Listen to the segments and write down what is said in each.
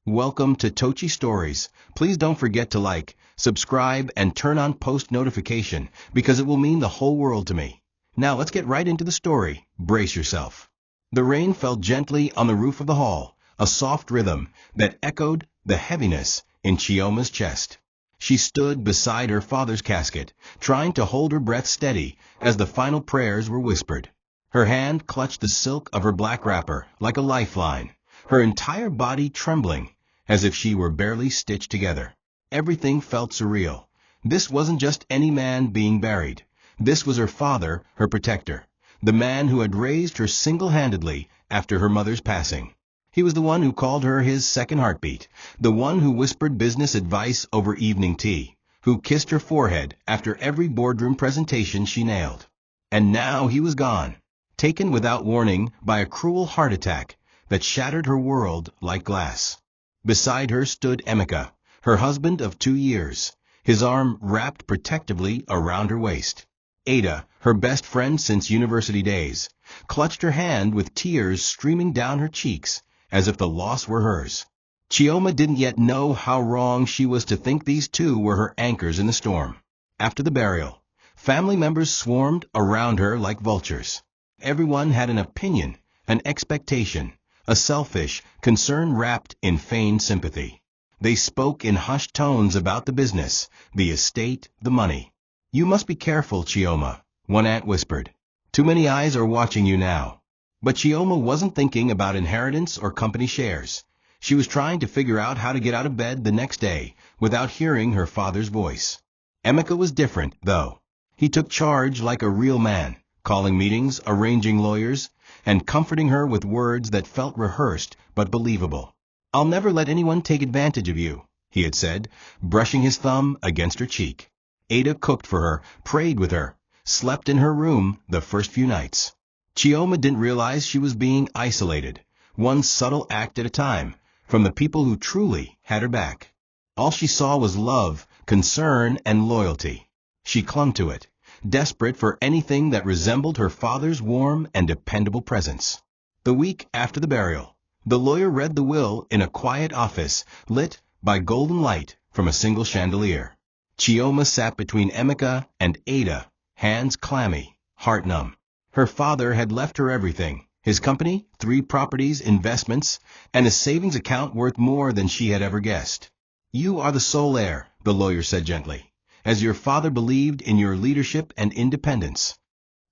Welcome to Tochi Stories. Please don't forget to like, subscribe, and turn on post notification because it will mean the whole world to me. Now let's get right into the story. Brace yourself. The rain fell gently on the roof of the hall, a soft rhythm that echoed the heaviness in Chioma's chest. She stood beside her father's casket, trying to hold her breath steady as the final prayers were whispered. Her hand clutched the silk of her black wrapper like a lifeline, her entire body trembling as if she were barely stitched together. Everything felt surreal. This wasn't just any man being buried. This was her father, her protector, the man who had raised her single-handedly after her mother's passing. He was the one who called her his second heartbeat, the one who whispered business advice over evening tea, who kissed her forehead after every boardroom presentation she nailed. And now he was gone, taken without warning by a cruel heart attack that shattered her world like glass. Beside her stood Emeka, her husband of 2 years, his arm wrapped protectively around her waist. Ada, her best friend since university days, clutched her hand with tears streaming down her cheeks as if the loss were hers. Chioma didn't yet know how wrong she was to think these two were her anchors in the storm. After the burial, family members swarmed around her like vultures. Everyone had an opinion, an expectation, a selfish concern wrapped in feigned sympathy. They spoke in hushed tones about the business, the estate, the money. "You must be careful, Chioma," one aunt whispered. "Too many eyes are watching you now." But Chioma wasn't thinking about inheritance or company shares. She was trying to figure out how to get out of bed the next day without hearing her father's voice. Emeka was different, though. He took charge like a real man, calling meetings, arranging lawyers, and comforting her with words that felt rehearsed but believable. "I'll never let anyone take advantage of you," he had said, brushing his thumb against her cheek. Ada cooked for her, prayed with her, slept in her room the first few nights. Chioma didn't realize she was being isolated, one subtle act at a time, from the people who truly had her back. All she saw was love, concern, and loyalty. She clung to it, desperate for anything that resembled her father's warm and dependable presence. The week after the burial, the lawyer read the will in a quiet office lit by golden light from a single chandelier. Chioma sat between Emeka and Ada, hands clammy, heart numb. Her father had left her everything, his company, 3 properties, investments, and a savings account worth more than she had ever guessed. "You are the sole heir," the lawyer said gently, "as your father believed in your leadership and independence."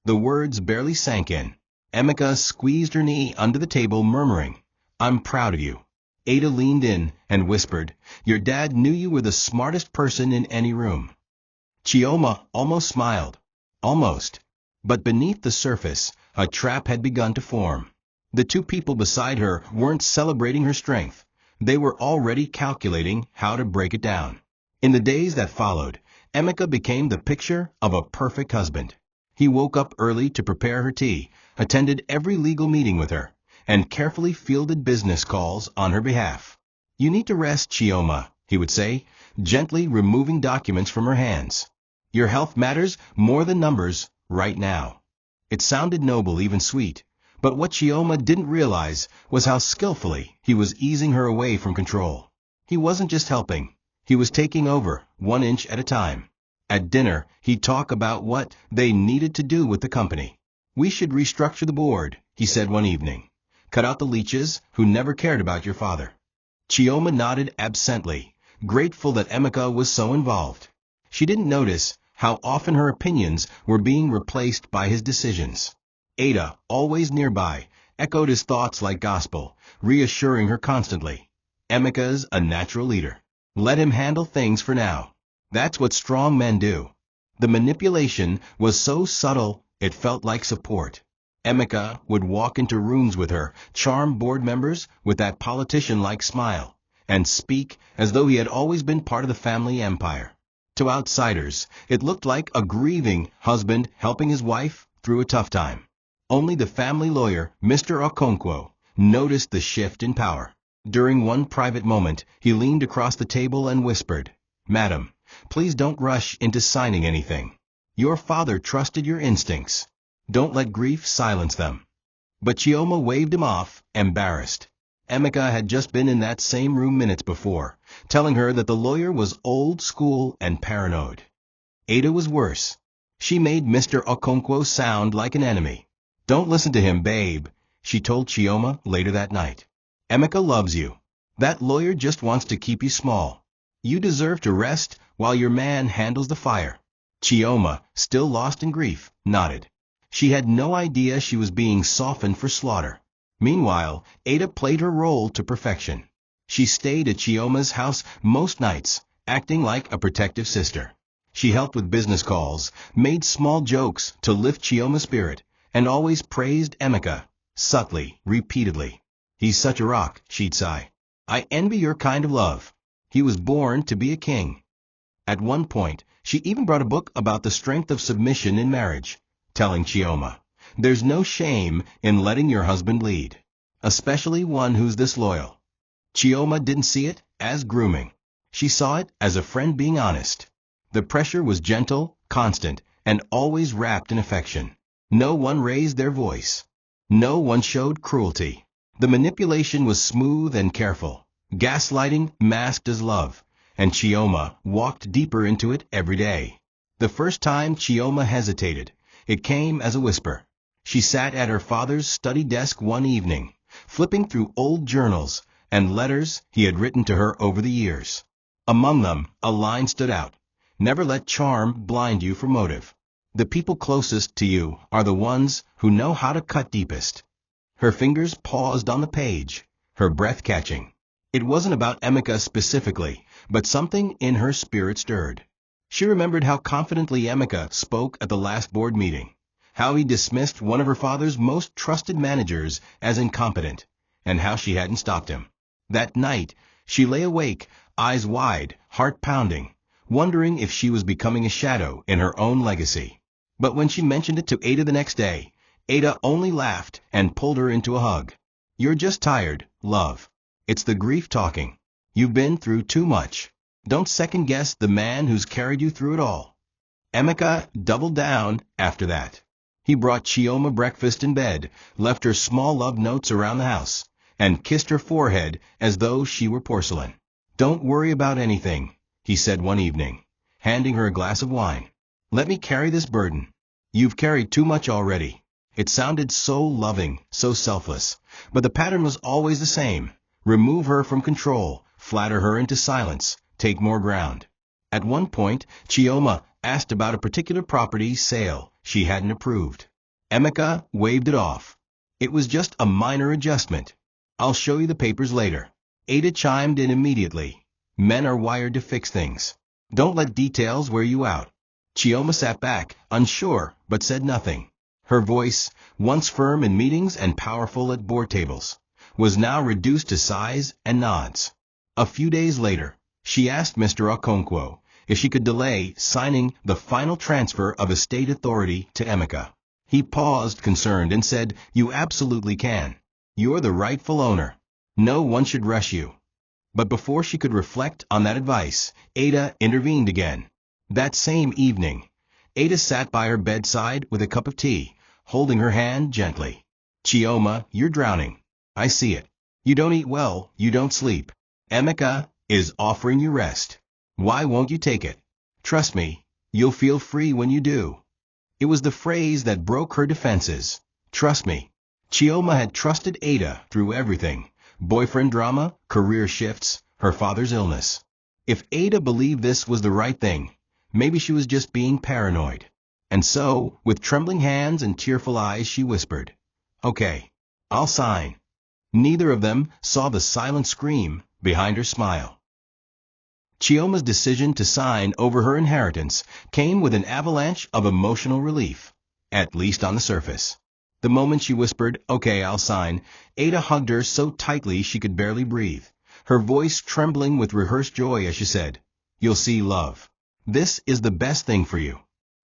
The words barely sank in. Emeka squeezed her knee under the table, murmuring, "I'm proud of you." Ada leaned in and whispered, "Your dad knew you were the smartest person in any room." Chioma almost smiled. Almost. But beneath the surface, a trap had begun to form. The 2 people beside her weren't celebrating her strength. They were already calculating how to break it down. In the days that followed, Emeka became the picture of a perfect husband. He woke up early to prepare her tea, attended every legal meeting with her, and carefully fielded business calls on her behalf. "You need to rest, Chioma," he would say, gently removing documents from her hands. "Your health matters more than numbers right now." It sounded noble, even sweet, but what Chioma didn't realize was how skillfully he was easing her away from control. He wasn't just helping, he was taking over, 1 inch at a time. At dinner, he'd talk about what they needed to do with the company. "We should restructure the board," he said one evening. "Cut out the leeches who never cared about your father." Chioma nodded absently, grateful that Emeka was so involved. She didn't notice how often her opinions were being replaced by his decisions. Ada, always nearby, echoed his thoughts like gospel, reassuring her constantly. "Emeka's a natural leader. Let him handle things for now. That's what strong men do." The manipulation was so subtle it felt like support. Emeka would walk into rooms with her, charm board members with that politician-like smile, and speak as though he had always been part of the family empire. To outsiders, it looked like a grieving husband helping his wife through a tough time. Only the family lawyer, Mr. Okonkwo, noticed the shift in power. During one private moment, he leaned across the table and whispered, "Madam, please don't rush into signing anything. Your father trusted your instincts. Don't let grief silence them." But Chioma waved him off, embarrassed. Emeka had just been in that same room minutes before, telling her that the lawyer was old school and paranoid. Ada was worse. She made Mr. Okonkwo sound like an enemy. "Don't listen to him, babe," she told Chioma later that night. "Emeka loves you. That lawyer just wants to keep you small. You deserve to rest while your man handles the fire." Chioma, still lost in grief, nodded. She had no idea she was being softened for slaughter. Meanwhile, Ada played her role to perfection. She stayed at Chioma's house most nights, acting like a protective sister. She helped with business calls, made small jokes to lift Chioma's spirit, and always praised Emeka, subtly, repeatedly. "He's such a rock," she'd sigh. "I envy your kind of love. He was born to be a king." At one point, she even brought a book about the strength of submission in marriage, telling Chioma, "There's no shame in letting your husband lead, especially one who's this loyal." Chioma didn't see it as grooming. She saw it as a friend being honest. The pressure was gentle, constant, and always wrapped in affection. No one raised their voice. No one showed cruelty. The manipulation was smooth and careful, gaslighting masked as love, and Chioma walked deeper into it every day. The first time Chioma hesitated, it came as a whisper. She sat at her father's study desk one evening, flipping through old journals and letters he had written to her over the years. Among them, a line stood out: "Never let charm blind you for motive. The people closest to you are the ones who know how to cut deepest." Her fingers paused on the page, her breath catching. It wasn't about Emeka specifically, but something in her spirit stirred. She remembered how confidently Emeka spoke at the last board meeting, how he dismissed one of her father's most trusted managers as incompetent, and how she hadn't stopped him. That night, she lay awake, eyes wide, heart pounding, wondering if she was becoming a shadow in her own legacy. But when she mentioned it to Ada the next day, Ada only laughed and pulled her into a hug. "You're just tired, love. It's the grief talking. You've been through too much. Don't second-guess the man who's carried you through it all." Emeka doubled down after that. He brought Chioma breakfast in bed, left her small love notes around the house, and kissed her forehead as though she were porcelain. "Don't worry about anything," he said one evening, handing her a glass of wine. "Let me carry this burden. You've carried too much already." It sounded so loving, so selfless, but the pattern was always the same. Remove her from control, flatter her into silence, take more ground. At one point, Chioma asked about a particular property sale she hadn't approved. Emeka waved it off. "It was just a minor adjustment. I'll show you the papers later." Ada chimed in immediately. "Men are wired to fix things. Don't let details wear you out." Chioma sat back, unsure, but said nothing. Her voice, once firm in meetings and powerful at board tables, was now reduced to sighs and nods. A few days later, she asked Mr. Okonkwo if she could delay signing the final transfer of estate authority to Emeka. He paused, concerned, and said, "You absolutely can. You're the rightful owner. No one should rush you." But before she could reflect on that advice, Ada intervened again. That same evening, Ada sat by her bedside with a cup of tea, holding her hand gently. "Chioma, you're drowning. I see it. You don't eat well, you don't sleep. Emeka is offering you rest. Why won't you take it? Trust me, you'll feel free when you do." It was the phrase that broke her defenses. Trust me. Chioma had trusted Ada through everything: boyfriend drama, career shifts, her father's illness. If Ada believed this was the right thing, maybe she was just being paranoid. And so, with trembling hands and tearful eyes, she whispered, "Okay, I'll sign." Neither of them saw the silent scream behind her smile. Chioma's decision to sign over her inheritance came with an avalanche of emotional relief, at least on the surface. The moment she whispered, "Okay, I'll sign," Ada hugged her so tightly she could barely breathe, her voice trembling with rehearsed joy as she said, "You'll see, love. This is the best thing for you."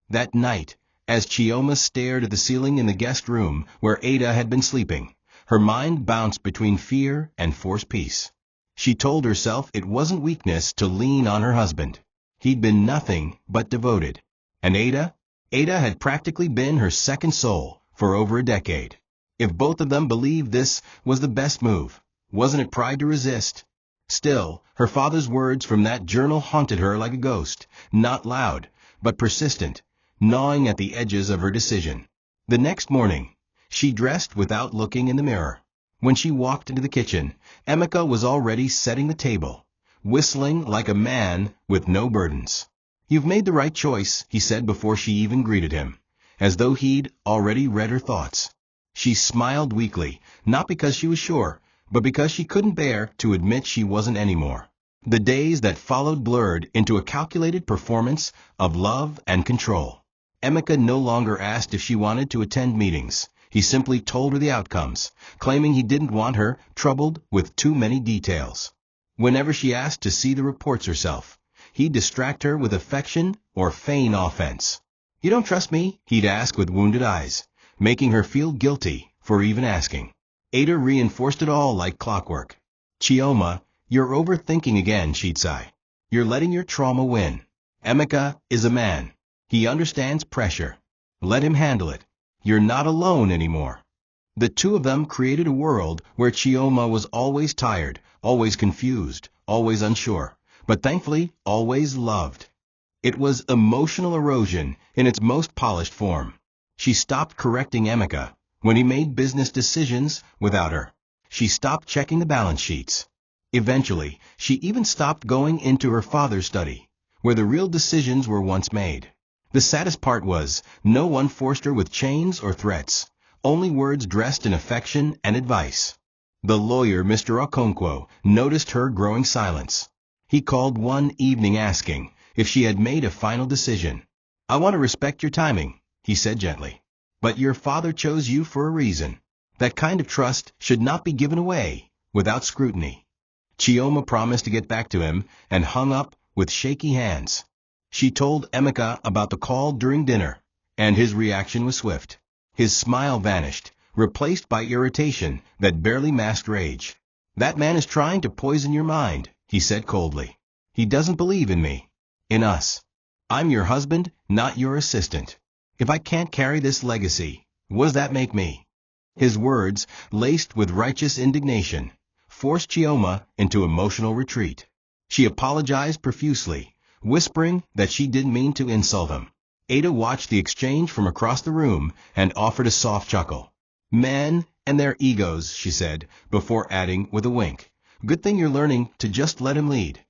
That night, as Chioma stared at the ceiling in the guest room where Ada had been sleeping, her mind bounced between fear and forced peace. She told herself it wasn't weakness to lean on her husband. He'd been nothing but devoted. And Ada? Ada had practically been her second soul for over a decade. If both of them believed this was the best move, Wasn't it pride to resist? Still, her father's words from that journal haunted her like a ghost, not loud, but persistent, gnawing at the edges of her decision. The next morning, she dressed without looking in the mirror. When she walked into the kitchen, Emeka was already setting the table, whistling like a man with no burdens. "You've made the right choice," he said before she even greeted him, as though he'd already read her thoughts. She smiled weakly, not because she was sure, but because she couldn't bear to admit she wasn't anymore. The days that followed blurred into a calculated performance of love and control. Emeka no longer asked if she wanted to attend meetings. He simply told her the outcomes, claiming he didn't want her troubled with too many details. Whenever she asked to see the reports herself, he'd distract her with affection or feign offense. "You don't trust me?" he'd ask with wounded eyes, making her feel guilty for even asking. Ada reinforced it all like clockwork. "Chioma, you're overthinking again," she'd sigh. "You're letting your trauma win. Emeka is a man. He understands pressure. Let him handle it. You're not alone anymore." The two of them created a world where Chioma was always tired, always confused, always unsure, but thankfully always loved. It was emotional erosion in its most polished form. She stopped correcting Emeka when he made business decisions without her. She stopped checking the balance sheets. Eventually, she even stopped going into her father's study, where the real decisions were once made. The saddest part was, no one forced her with chains or threats, only words dressed in affection and advice. The lawyer, Mr. Okonkwo, noticed her growing silence. He called one evening asking if she had made a final decision. "I want to respect your timing," he said gently. "But your father chose you for a reason. That kind of trust should not be given away without scrutiny." Chioma promised to get back to him and hung up with shaky hands. She told Emeka about the call during dinner, and his reaction was swift. His smile vanished, replaced by irritation that barely masked rage. "That man is trying to poison your mind," he said coldly. "He doesn't believe in me, in us. I'm your husband, not your assistant. If I can't carry this legacy, what does that make me?" His words, laced with righteous indignation, forced Chioma into emotional retreat. She apologized profusely, whispering that she didn't mean to insult him. Ada watched the exchange from across the room and offered a soft chuckle. "Men and their egos," she said, before adding with a wink, "Good thing you're learning to just let him lead."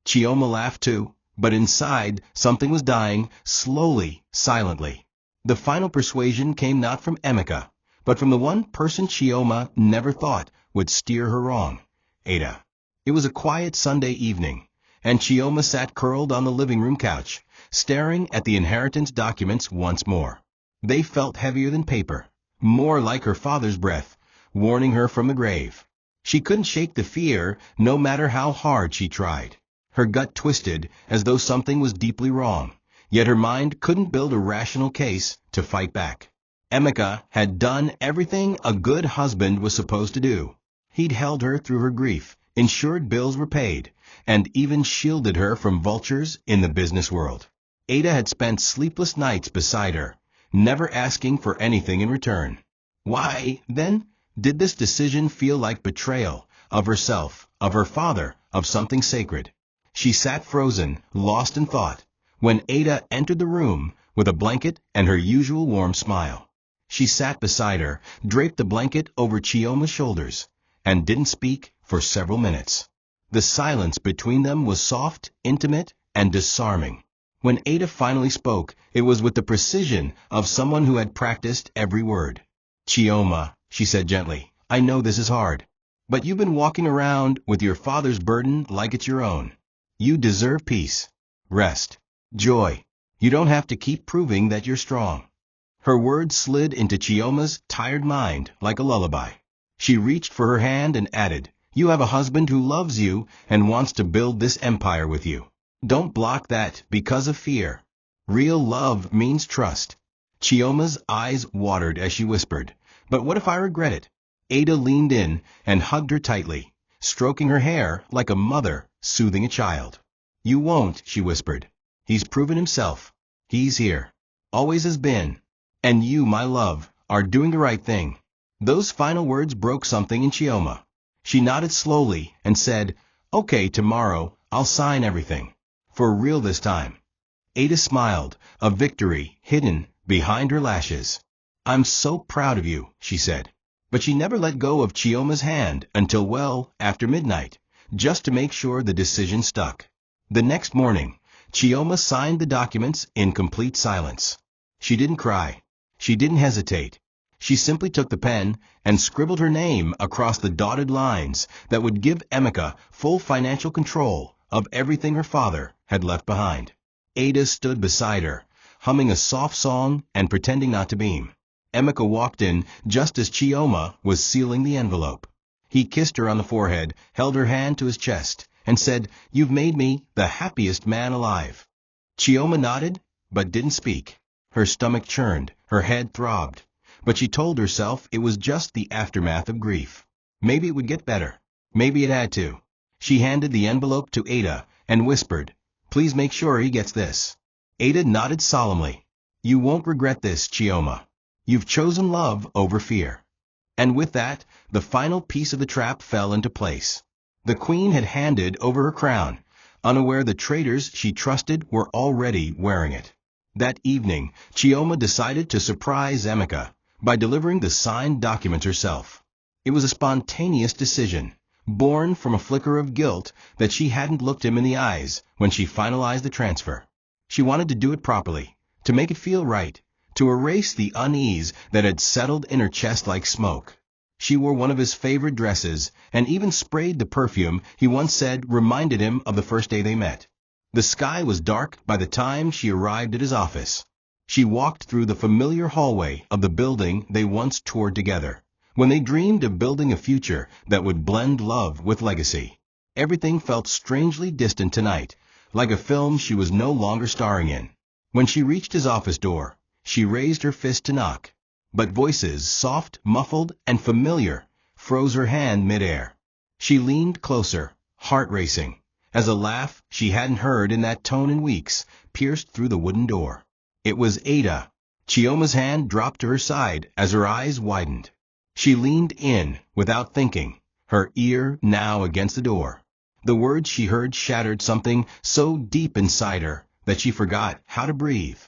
Chioma laughed too, but inside something was dying, slowly, silently. The final persuasion came not from Emeka, but from the one person Chioma never thought would steer her wrong, Ada. It was a quiet Sunday evening, and Chioma sat curled on the living room couch, staring at the inheritance documents once more. They felt heavier than paper, more like her father's breath, warning her from the grave. She couldn't shake the fear, no matter how hard she tried. Her gut twisted as though something was deeply wrong, yet her mind couldn't build a rational case to fight back. Emeka had done everything a good husband was supposed to do. He'd held her through her grief, ensured bills were paid, and even shielded her from vultures in the business world. Ada had spent sleepless nights beside her, never asking for anything in return. Why, then, did this decision feel like betrayal of herself, of her father, of something sacred? She sat frozen, lost in thought, when Ada entered the room with a blanket and her usual warm smile. She sat beside her, draped the blanket over Chioma's shoulders, and didn't speak for several minutes. The silence between them was soft, intimate, and disarming. When Ada finally spoke, it was with the precision of someone who had practiced every word. "Chioma," she said gently, "I know this is hard, but you've been walking around with your father's burden like it's your own. You deserve peace, rest, joy. You don't have to keep proving that you're strong." Her words slid into Chioma's tired mind like a lullaby. She reached for her hand and added, "You have a husband who loves you and wants to build this empire with you. Don't block that because of fear. Real love means trust." Chioma's eyes watered as she whispered, "But what if I regret it?" Ada leaned in and hugged her tightly, stroking her hair like a mother soothing a child. "You won't," she whispered. "He's proven himself. He's here. Always has been. And you, my love, are doing the right thing." Those final words broke something in Chioma. She nodded slowly and said, "Okay, tomorrow, I'll sign everything. For real this time." Ada smiled, a victory hidden behind her lashes. "I'm so proud of you," she said. But she never let go of Chioma's hand until well after midnight, just to make sure the decision stuck. The next morning, Chioma signed the documents in complete silence. She didn't cry. She didn't hesitate. She simply took the pen and scribbled her name across the dotted lines that would give Emeka full financial control of everything her father had left behind. Ada stood beside her, humming a soft song and pretending not to beam. Emeka walked in just as Chioma was sealing the envelope. He kissed her on the forehead, held her hand to his chest, and said, "You've made me the happiest man alive." Chioma nodded, but didn't speak. Her stomach churned, her head throbbed. But she told herself it was just the aftermath of grief. Maybe it would get better. Maybe it had to. She handed the envelope to Ada and whispered, "Please make sure he gets this." Ada nodded solemnly. "You won't regret this, Chioma. You've chosen love over fear." And with that, the final piece of the trap fell into place. The queen had handed over her crown, unaware the traitors she trusted were already wearing it. That evening, Chioma decided to surprise Emeka by delivering the signed documents herself. It was a spontaneous decision, born from a flicker of guilt that she hadn't looked him in the eyes when she finalized the transfer. She wanted to do it properly, to make it feel right, to erase the unease that had settled in her chest like smoke. She wore one of his favorite dresses and even sprayed the perfume he once said reminded him of the first day they met. The sky was dark by the time she arrived at his office. She walked through the familiar hallway of the building they once toured together, when they dreamed of building a future that would blend love with legacy. Everything felt strangely distant tonight, like a film she was no longer starring in. When she reached his office door, she raised her fist to knock. But voices, soft, muffled, and familiar, froze her hand midair. She leaned closer, heart racing, as a laugh she hadn't heard in that tone in weeks pierced through the wooden door. It was Ada. Chioma's hand dropped to her side as her eyes widened. She leaned in without thinking, her ear now against the door. The words she heard shattered something so deep inside her that she forgot how to breathe.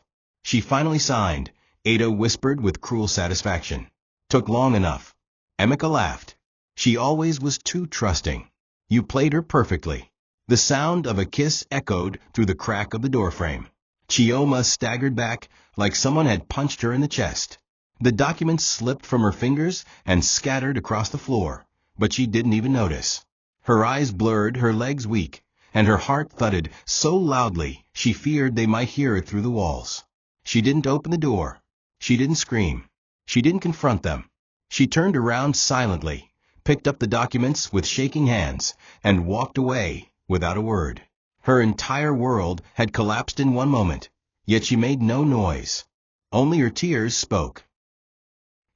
"She finally signed," Ada whispered with cruel satisfaction. "Took long enough." Emeka laughed. "She always was too trusting. You played her perfectly." The sound of a kiss echoed through the crack of the doorframe. Chioma staggered back like someone had punched her in the chest. The documents slipped from her fingers and scattered across the floor, but she didn't even notice. Her eyes blurred, her legs weak, and her heart thudded so loudly she feared they might hear it through the walls. She didn't open the door. She didn't scream. She didn't confront them. She turned around silently, picked up the documents with shaking hands, and walked away without a word. Her entire world had collapsed in one moment, yet she made no noise. Only her tears spoke.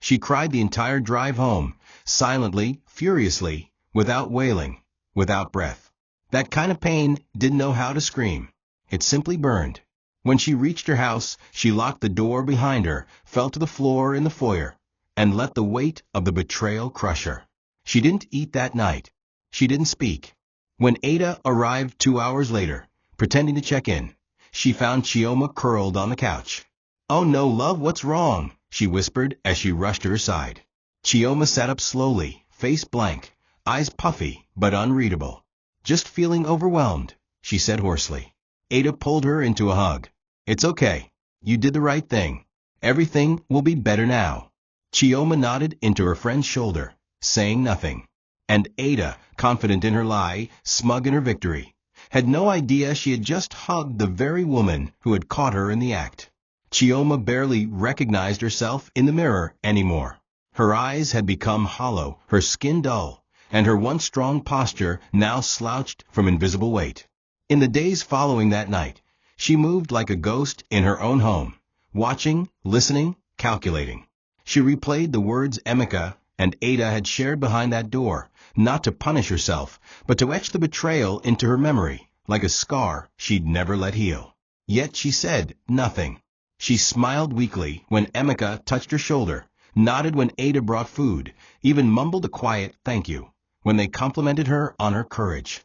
She cried the entire drive home, silently, furiously, without wailing, without breath. That kind of pain didn't know how to scream. It simply burned. When she reached her house, she locked the door behind her, fell to the floor in the foyer, and let the weight of the betrayal crush her. She didn't eat that night. She didn't speak. When Ada arrived 2 hours later, pretending to check in, she found Chioma curled on the couch. "Oh no, love, what's wrong?" she whispered as she rushed to her side. Chioma sat up slowly, face blank, eyes puffy but unreadable. "Just feeling overwhelmed," she said hoarsely. Ada pulled her into a hug. "It's okay. You did the right thing. Everything will be better now." Chioma nodded into her friend's shoulder, saying nothing. And Ada, confident in her lie, smug in her victory, had no idea she had just hugged the very woman who had caught her in the act. Chioma barely recognized herself in the mirror anymore. Her eyes had become hollow, her skin dull, and her once strong posture now slouched from invisible weight. In the days following that night, she moved like a ghost in her own home, watching, listening, calculating. She replayed the words Emeka and Ada had shared behind that door, not to punish herself, but to etch the betrayal into her memory, like a scar she'd never let heal. Yet she said nothing. She smiled weakly when Emeka touched her shoulder, nodded when Ada brought food, even mumbled a quiet thank you, when they complimented her on her courage.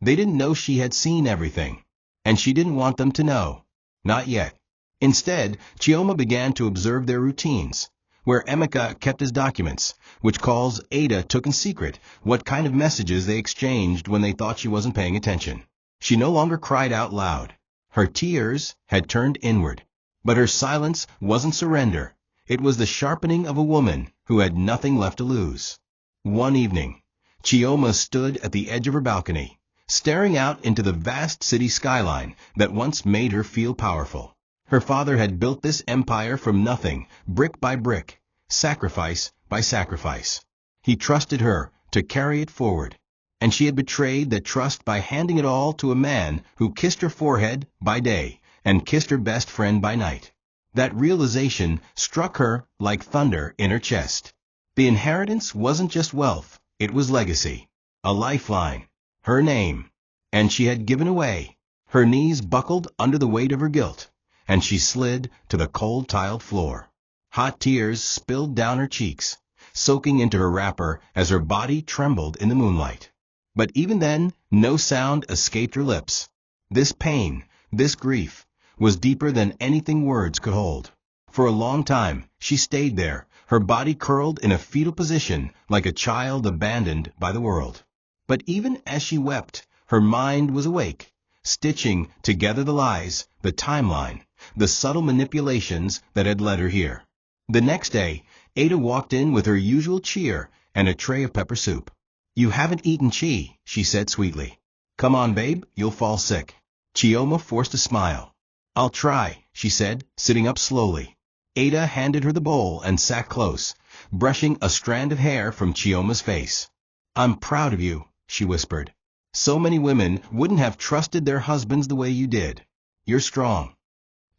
They didn't know she had seen everything, and she didn't want them to know. Not yet. Instead, Chioma began to observe their routines, where Emeka kept his documents, which calls Ada took in secret, what kind of messages they exchanged when they thought she wasn't paying attention. She no longer cried out loud. Her tears had turned inward. But her silence wasn't surrender. It was the sharpening of a woman who had nothing left to lose. One evening, Chioma stood at the edge of her balcony, staring out into the vast city skyline that once made her feel powerful. Her father had built this empire from nothing, brick by brick, sacrifice by sacrifice. He trusted her to carry it forward, and she had betrayed that trust by handing it all to a man who kissed her forehead by day and kissed her best friend by night. That realization struck her like thunder in her chest. The inheritance wasn't just wealth, it was legacy, a lifeline, her name, and she had given away. Her knees buckled under the weight of her guilt, and she slid to the cold tiled floor. Hot tears spilled down her cheeks, soaking into her wrapper as her body trembled in the moonlight. But even then, no sound escaped her lips. This pain, this grief, was deeper than anything words could hold. For a long time, she stayed there, her body curled in a fetal position like a child abandoned by the world. But even as she wept, her mind was awake, stitching together the lies, the timeline, the subtle manipulations that had led her here. The next day, Ada walked in with her usual cheer and a tray of pepper soup. "You haven't eaten, Chi," she said sweetly. "Come on, babe, you'll fall sick." Chioma forced a smile. "I'll try," she said, sitting up slowly. Ada handed her the bowl and sat close, brushing a strand of hair from Chioma's face. "I'm proud of you," she whispered. "So many women wouldn't have trusted their husbands the way you did. You're strong."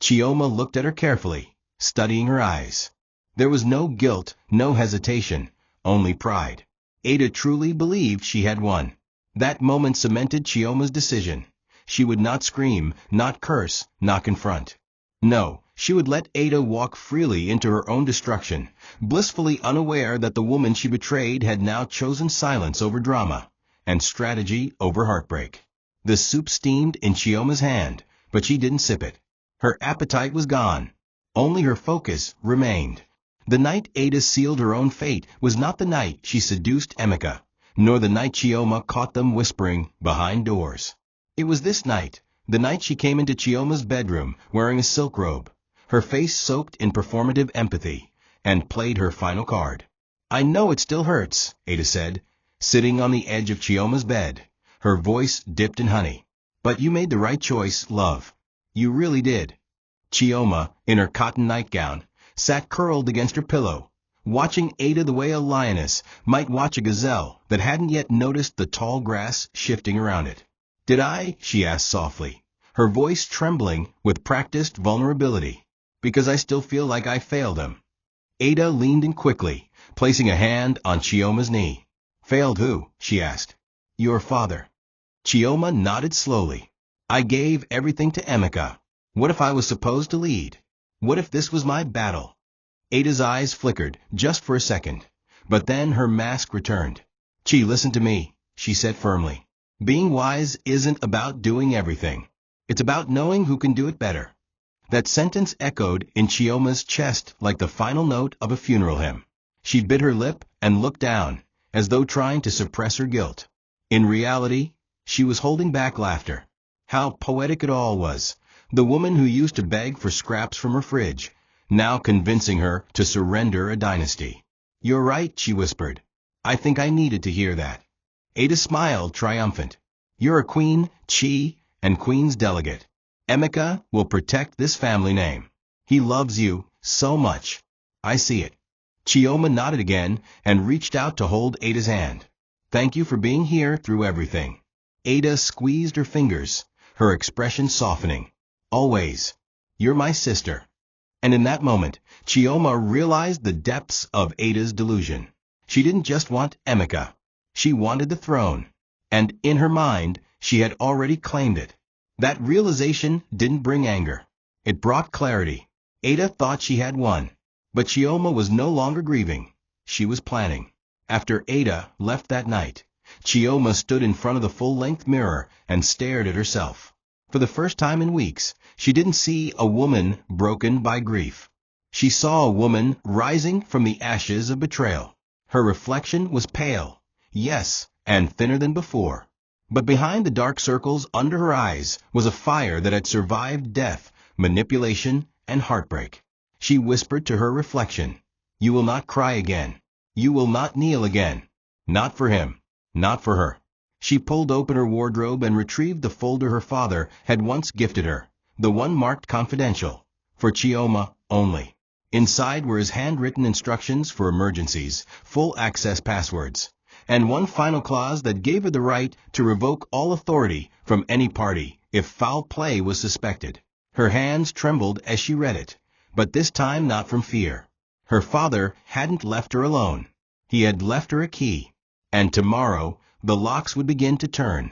Chioma looked at her carefully, studying her eyes. There was no guilt, no hesitation, only pride. Ada truly believed she had won. That moment cemented Chioma's decision. She would not scream, not curse, not confront. No, she would let Ada walk freely into her own destruction, blissfully unaware that the woman she betrayed had now chosen silence over drama, and strategy over heartbreak. The soup steamed in Chioma's hand, but she didn't sip it. Her appetite was gone. Only her focus remained. The night Ada sealed her own fate was not the night she seduced Emeka, nor the night Chioma caught them whispering behind doors. It was this night, the night she came into Chioma's bedroom wearing a silk robe, her face soaked in performative empathy, and played her final card. "I know it still hurts," Ada said, sitting on the edge of Chioma's bed, her voice dipped in honey. "But you made the right choice, love. You really did." Chioma, in her cotton nightgown, sat curled against her pillow, watching Ada the way a lioness might watch a gazelle that hadn't yet noticed the tall grass shifting around it. "Did I?" she asked softly, her voice trembling with practiced vulnerability. "Because I still feel like I failed him." Ada leaned in quickly, placing a hand on Chioma's knee. "Failed who?" she asked. "Your father." Chioma nodded slowly. "I gave everything to Emeka. What if I was supposed to lead? What if this was my battle?" Ada's eyes flickered, just for a second. But then her mask returned. "Chi, listen to me," she said firmly. "Being wise isn't about doing everything. It's about knowing who can do it better." That sentence echoed in Chioma's chest like the final note of a funeral hymn. She bit her lip and looked down, as though trying to suppress her guilt. In reality, she was holding back laughter. How poetic it all was. The woman who used to beg for scraps from her fridge, now convincing her to surrender a dynasty. "You're right," she whispered. "I think I needed to hear that." Ada smiled, triumphant. "You're a queen, Chi, and queen's delegate. Emeka will protect this family name. He loves you so much. I see it." Chioma nodded again and reached out to hold Ada's hand. "Thank you for being here through everything." Ada squeezed her fingers, her expression softening. "Always. You're my sister." And in that moment, Chioma realized the depths of Ada's delusion. She didn't just want Emeka. She wanted the throne. And in her mind, she had already claimed it. That realization didn't bring anger. It brought clarity. Ada thought she had won. But Chioma was no longer grieving. She was planning. After Ada left that night, Chioma stood in front of the full-length mirror and stared at herself. For the first time in weeks, she didn't see a woman broken by grief. She saw a woman rising from the ashes of betrayal. Her reflection was pale, yes, and thinner than before. But behind the dark circles under her eyes was a fire that had survived death, manipulation, and heartbreak. She whispered to her reflection, "You will not cry again. You will not kneel again. Not for him. Not for her." She pulled open her wardrobe and retrieved the folder her father had once gifted her, the one marked confidential, for Chioma only. Inside were his handwritten instructions for emergencies, full access passwords, and one final clause that gave her the right to revoke all authority from any party if foul play was suspected. Her hands trembled as she read it, but this time not from fear. Her father hadn't left her alone. He had left her a key, and tomorrow the locks would begin to turn.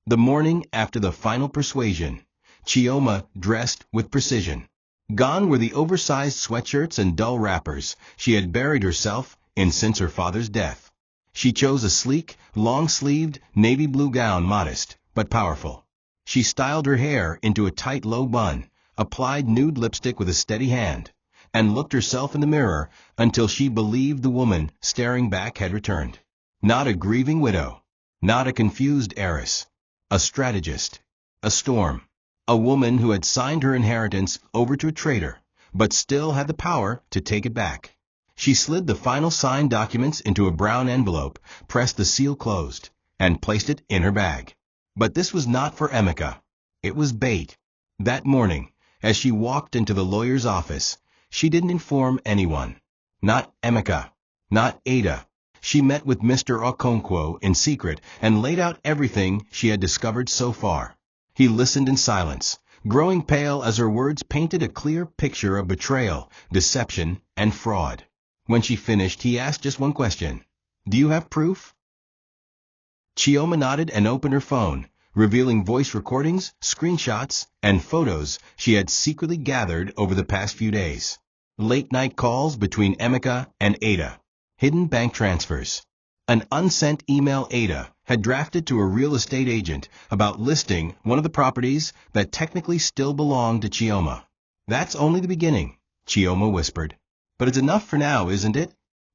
The morning after the final persuasion, Chioma dressed with precision. Gone were the oversized sweatshirts and dull wrappers she had buried herself in since her father's death. She chose a sleek, long-sleeved, navy blue gown, modest but powerful. She styled her hair into a tight low bun, applied nude lipstick with a steady hand, and looked herself in the mirror until she believed the woman staring back had returned. Not a grieving widow, not a confused heiress, a strategist, a storm. A woman who had signed her inheritance over to a traitor, but still had the power to take it back. She slid the final signed documents into a brown envelope, pressed the seal closed, and placed it in her bag. But this was not for Emeka. It was bait. That morning, as she walked into the lawyer's office, she didn't inform anyone. Not Emeka. Not Ada. She met with Mr. Okonkwo in secret and laid out everything she had discovered so far. He listened in silence, growing pale as her words painted a clear picture of betrayal, deception, and fraud. When she finished, he asked just one question. "Do you have proof?" Chioma nodded and opened her phone, revealing voice recordings, screenshots, and photos she had secretly gathered over the past few days. Late-night calls between Emeka and Ada. Hidden bank transfers. An unsent email Ada had drafted to a real estate agent about listing one of the properties that technically still belonged to Chioma. "That's only the beginning," Chioma whispered. "But it's enough for now, isn't it?"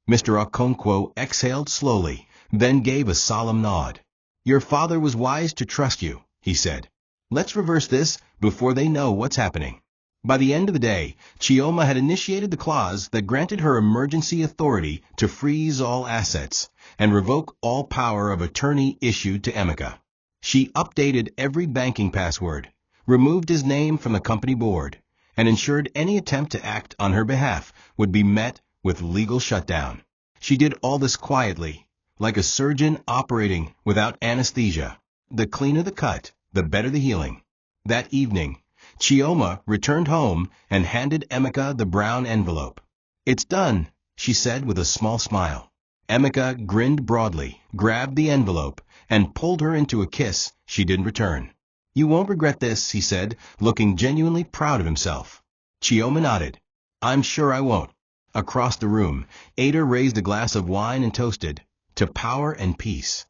Mr. Okonkwo exhaled slowly, then gave a solemn nod. "Your father was wise to trust you," he said. "Let's reverse this before they know what's happening." By the end of the day, Chioma had initiated the clause that granted her emergency authority to freeze all assets and revoke all power of attorney issued to Emeka. She updated every banking password, removed his name from the company board, and ensured any attempt to act on her behalf would be met with legal shutdown. She did all this quietly, like a surgeon operating without anesthesia. The cleaner the cut, the better the healing. That evening, Chioma returned home and handed Emeka the brown envelope. "It's done," she said with a small smile. Emeka grinned broadly, grabbed the envelope, and pulled her into a kiss she didn't return. "You won't regret this," he said, looking genuinely proud of himself. Chioma nodded. "I'm sure I won't." Across the room, Ada raised a glass of wine and toasted, "To power and peace."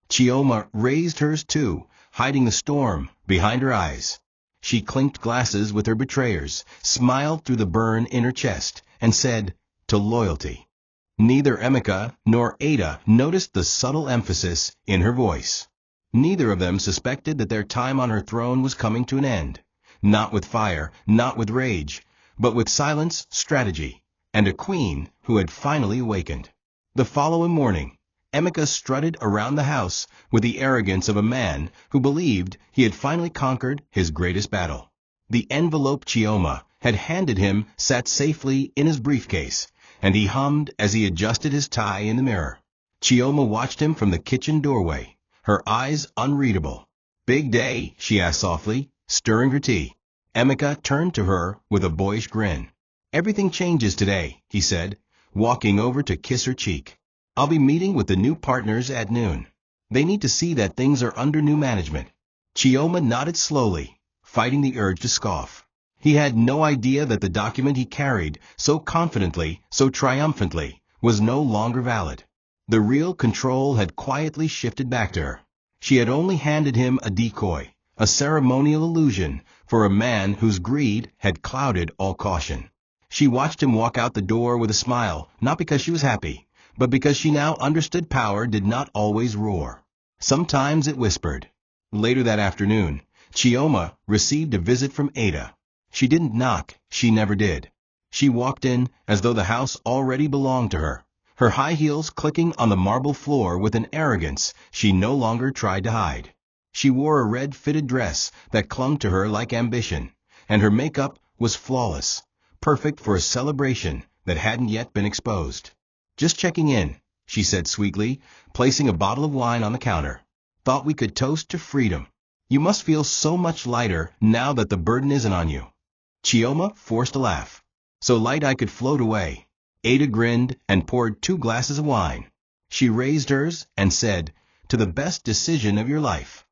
Chioma raised hers too, hiding the storm behind her eyes. She clinked glasses with her betrayers, smiled through the burn in her chest, and said, "To loyalty." Neither Emeka nor Ada noticed the subtle emphasis in her voice. Neither of them suspected that their time on her throne was coming to an end. Not with fire, not with rage, but with silence, strategy, and a queen who had finally awakened. The following morning, Emeka strutted around the house with the arrogance of a man who believed he had finally conquered his greatest battle. The envelope Chioma had handed him sat safely in his briefcase, and he hummed as he adjusted his tie in the mirror. Chioma watched him from the kitchen doorway, her eyes unreadable. "Big day?" she asked softly, stirring her tea. Emeka turned to her with a boyish grin. "Everything changes today," he said, walking over to kiss her cheek. "I'll be meeting with the new partners at noon. They need to see that things are under new management." Chioma nodded slowly, fighting the urge to scoff. He had no idea that the document he carried so confidently, so triumphantly, was no longer valid. The real control had quietly shifted back to her. She had only handed him a decoy, a ceremonial illusion for a man whose greed had clouded all caution. She watched him walk out the door with a smile, not because she was happy, but because she now understood power did not always roar. Sometimes it whispered. Later that afternoon, Chioma received a visit from Ada. She didn't knock, she never did. She walked in as though the house already belonged to her, her high heels clicking on the marble floor with an arrogance she no longer tried to hide. She wore a red fitted dress that clung to her like ambition, and her makeup was flawless, perfect for a celebration that hadn't yet been exposed. "Just checking in," she said sweetly, placing a bottle of wine on the counter. "Thought we could toast to freedom. You must feel so much lighter now that the burden isn't on you." Chioma forced a laugh. "So light I could float away." Ada grinned and poured 2 glasses of wine. She raised hers and said, "To the best decision of your life."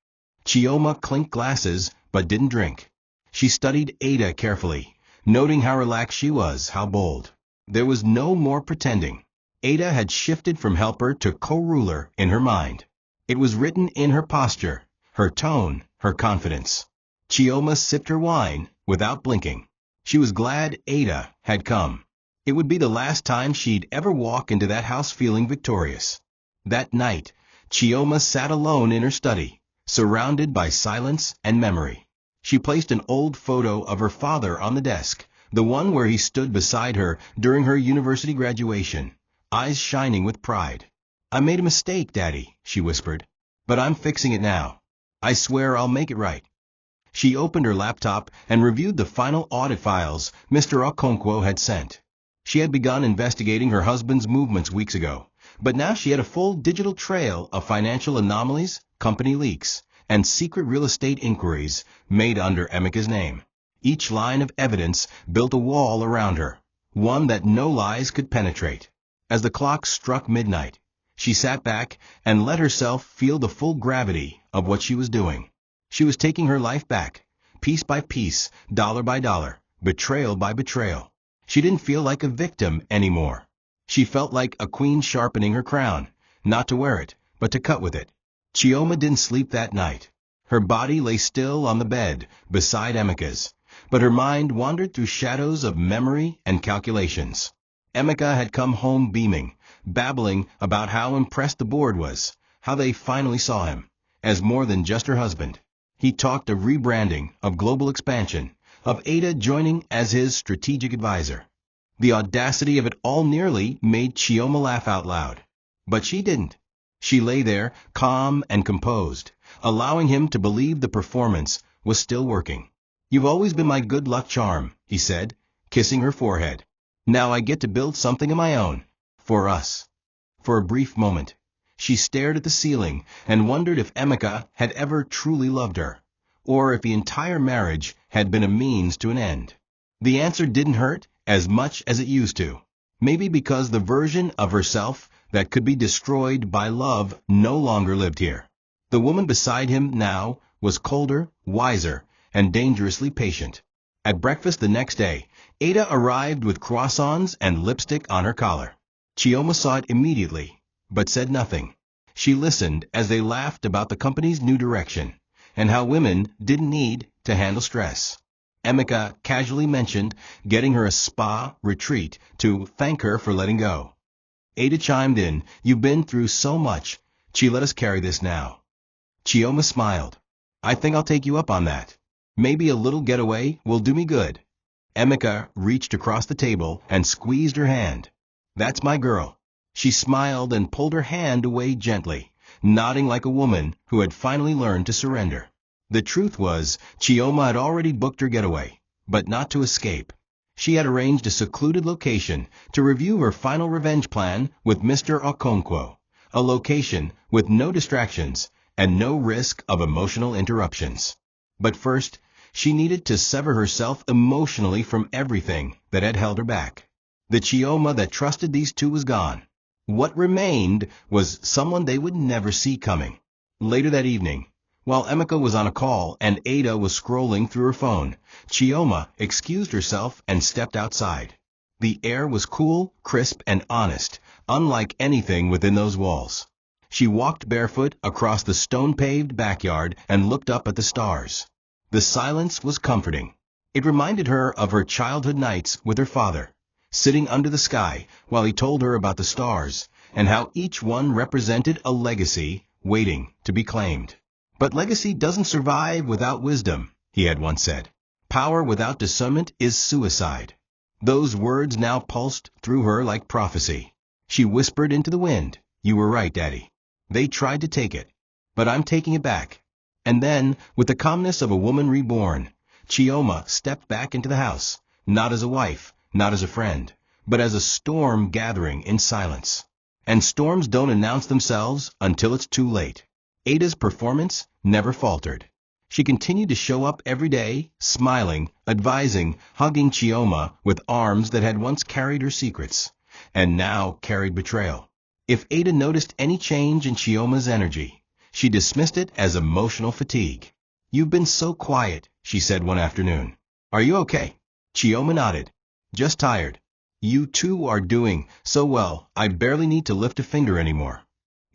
Chioma clinked glasses but didn't drink. She studied Ada carefully, noting how relaxed she was, how bold. There was no more pretending. Ada had shifted from helper to co-ruler in her mind. It was written in her posture, her tone, her confidence. Chioma sipped her wine without blinking. She was glad Ada had come. It would be the last time she'd ever walk into that house feeling victorious. That night, Chioma sat alone in her study, surrounded by silence and memory. She placed an old photo of her father on the desk, the one where he stood beside her during her university graduation, eyes shining with pride. "I made a mistake, Daddy," she whispered, "but I'm fixing it now. I swear I'll make it right." She opened her laptop and reviewed the final audit files Mr. Okonkwo had sent. She had begun investigating her husband's movements weeks ago, but now she had a full digital trail of financial anomalies, company leaks, and secret real estate inquiries made under Emeka's name. Each line of evidence built a wall around her, one that no lies could penetrate. As the clock struck midnight, she sat back and let herself feel the full gravity of what she was doing. She was taking her life back, piece by piece, dollar by dollar, betrayal by betrayal. She didn't feel like a victim anymore. She felt like a queen sharpening her crown, not to wear it, but to cut with it. Chioma didn't sleep that night. Her body lay still on the bed beside Emeka's, but her mind wandered through shadows of memory and calculations. Emeka had come home beaming, babbling about how impressed the board was, how they finally saw him as more than just her husband. He talked of rebranding, of global expansion, of Ada joining as his strategic advisor. The audacity of it all nearly made Chioma laugh out loud. But she didn't. She lay there, calm and composed, allowing him to believe the performance was still working. "You've always been my good luck charm," he said, kissing her forehead. "Now I get to build something of my own. For us." For a brief moment, she stared at the ceiling and wondered if Emeka had ever truly loved her, or if the entire marriage had been a means to an end. The answer didn't hurt as much as it used to. Maybe because the version of herself that could be destroyed by love no longer lived here. The woman beside him now was colder, wiser, and dangerously patient. At breakfast the next day, Ada arrived with croissants and lipstick on her collar. Chioma saw it immediately, but said nothing. She listened as they laughed about the company's new direction, and how women didn't need to handle stress. Emeka casually mentioned getting her a spa retreat to thank her for letting go. Ada chimed in, "You've been through so much. Let us carry this now." Chioma smiled. "I think I'll take you up on that. Maybe a little getaway will do me good." Emeka reached across the table and squeezed her hand. "That's my girl." She smiled and pulled her hand away gently, nodding like a woman who had finally learned to surrender. The truth was, Chioma had already booked her getaway, but not to escape. She had arranged a secluded location to review her final revenge plan with Mr. Okonkwo, a location with no distractions and no risk of emotional interruptions. But first, she needed to sever herself emotionally from everything that had held her back. The Chioma that trusted these two was gone. What remained was someone they would never see coming. Later that evening, while Emeka was on a call and Ada was scrolling through her phone, Chioma excused herself and stepped outside. The air was cool, crisp, and honest, unlike anything within those walls. She walked barefoot across the stone-paved backyard and looked up at the stars. The silence was comforting. It reminded her of her childhood nights with her father, sitting under the sky while he told her about the stars and how each one represented a legacy waiting to be claimed. But legacy doesn't survive without wisdom, he had once said. Power without discernment is suicide. Those words now pulsed through her like prophecy. She whispered into the wind, "You were right, Daddy. They tried to take it, but I'm taking it back." And then, with the calmness of a woman reborn, Chioma stepped back into the house, not as a wife, not as a friend, but as a storm gathering in silence. And storms don't announce themselves until it's too late. Ada's performance never faltered. She continued to show up every day, smiling, advising, hugging Chioma with arms that had once carried her secrets, and now carried betrayal. If Ada noticed any change in Chioma's energy, she dismissed it as emotional fatigue. "You've been so quiet," she said one afternoon. "Are you okay?" Chioma nodded. "Just tired." "You two are doing so well, I barely need to lift a finger anymore."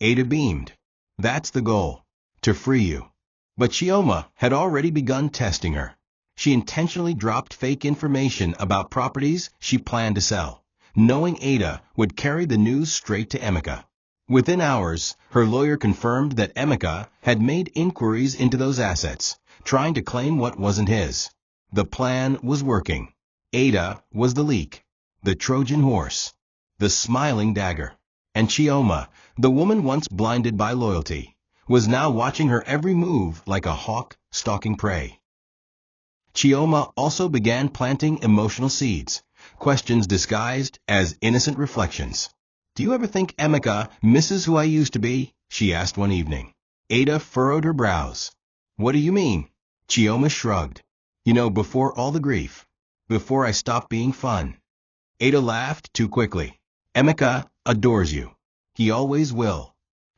Ada beamed. "That's the goal, to free you." But Chioma had already begun testing her. She intentionally dropped fake information about properties she planned to sell, knowing Ada would carry the news straight to Emeka. Within hours, her lawyer confirmed that Emeka had made inquiries into those assets, trying to claim what wasn't his. The plan was working. Ada was the leak, the Trojan horse, the smiling dagger. And Chioma, the woman once blinded by loyalty, was now watching her every move like a hawk stalking prey. Chioma also began planting emotional seeds, questions disguised as innocent reflections. "Do you ever think Emeka misses who I used to be?" she asked one evening. Ada furrowed her brows. "What do you mean?" Chioma shrugged. "You know, before all the grief. Before I stopped being fun." Ada laughed too quickly. "Emeka adores you. He always will."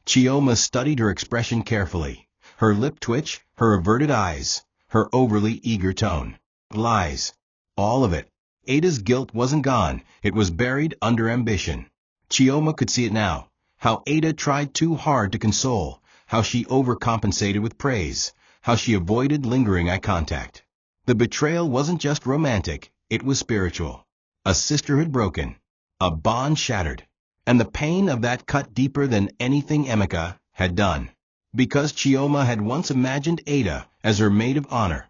Chioma studied her expression carefully. Her lip twitch, her averted eyes, her overly eager tone. Lies. All of it. Ada's guilt wasn't gone. It was buried under ambition. Chioma could see it now. How Ada tried too hard to console. How she overcompensated with praise. How she avoided lingering eye contact. The betrayal wasn't just romantic. It was spiritual. A sisterhood broken. A bond shattered. And the pain of that cut deeper than anything Emeka had done. Because Chioma had once imagined Ada as her maid of honor,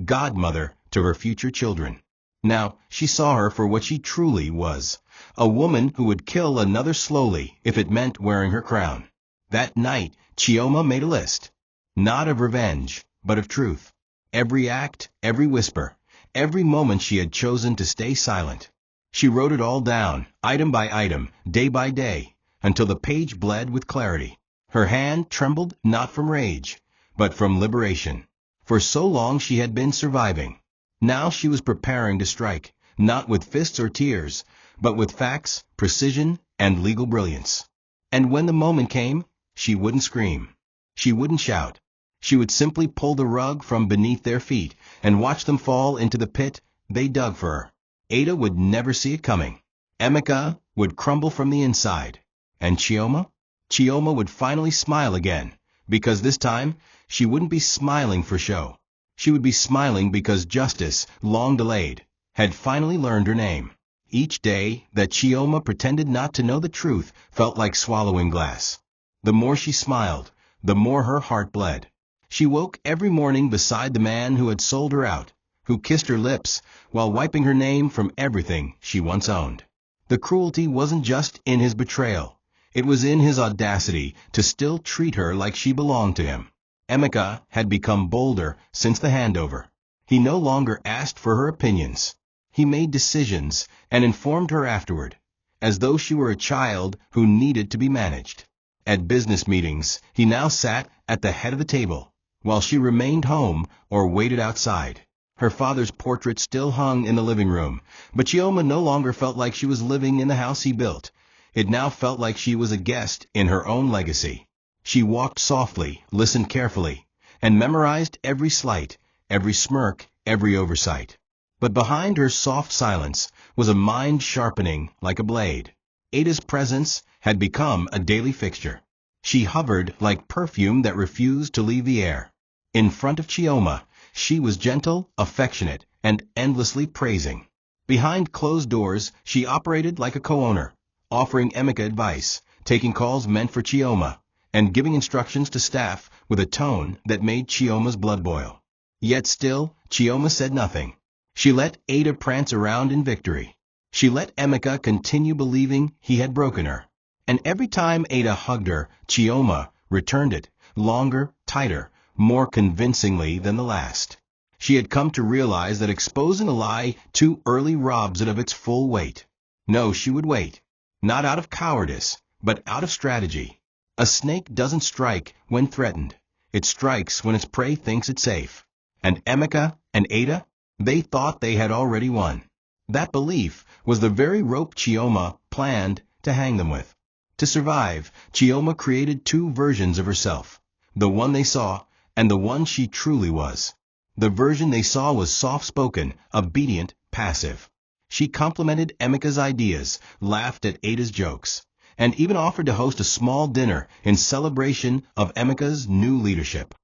godmother to her future children. Now she saw her for what she truly was, a woman who would kill another slowly if it meant wearing her crown. That night, Chioma made a list, not of revenge, but of truth. Every act, every whisper, every moment she had chosen to stay silent. She wrote it all down, item by item, day by day, until the page bled with clarity. Her hand trembled not from rage, but from liberation. For so long she had been surviving. Now she was preparing to strike, not with fists or tears, but with facts, precision, and legal brilliance. And when the moment came, she wouldn't scream. She wouldn't shout. She would simply pull the rug from beneath their feet and watch them fall into the pit they dug for her. Ada would never see it coming. Emeka would crumble from the inside. And Chioma? Chioma would finally smile again, because this time she wouldn't be smiling for show. She would be smiling because justice, long delayed, had finally learned her name. Each day that Chioma pretended not to know the truth felt like swallowing glass. The more she smiled, the more her heart bled. She woke every morning beside the man who had sold her out, who kissed her lips while wiping her name from everything she once owned. The cruelty wasn't just in his betrayal. It was in his audacity to still treat her like she belonged to him. Emeka had become bolder since the handover. He no longer asked for her opinions. He made decisions and informed her afterward, as though she were a child who needed to be managed. At business meetings, he now sat at the head of the table, while she remained home or waited outside. Her father's portrait still hung in the living room, but Chioma no longer felt like she was living in the house he built. It now felt like she was a guest in her own legacy. She walked softly, listened carefully, and memorized every slight, every smirk, every oversight. But behind her soft silence was a mind sharpening like a blade. Ada's presence had become a daily fixture. She hovered like perfume that refused to leave the air. In front of Chioma, she was gentle, affectionate, and endlessly praising. Behind closed doors, she operated like a co-owner, offering Emeka advice, taking calls meant for Chioma, and giving instructions to staff with a tone that made Chioma's blood boil. Yet still, Chioma said nothing. She let Ada prance around in victory. She let Emeka continue believing he had broken her. And every time Ada hugged her, Chioma returned it, longer, tighter, more convincingly than the last. She had come to realize that exposing a lie too early robs it of its full weight. No, she would wait. Not out of cowardice, but out of strategy. A snake doesn't strike when threatened. It strikes when its prey thinks it's safe. And Emeka and Ada, they thought they had already won. That belief was the very rope Chioma planned to hang them with. To survive, Chioma created two versions of herself, the one they saw and the one she truly was. The version they saw was soft-spoken, obedient, passive. She complimented Emeka's ideas, laughed at Ada's jokes, and even offered to host a small dinner in celebration of Emeka's new leadership.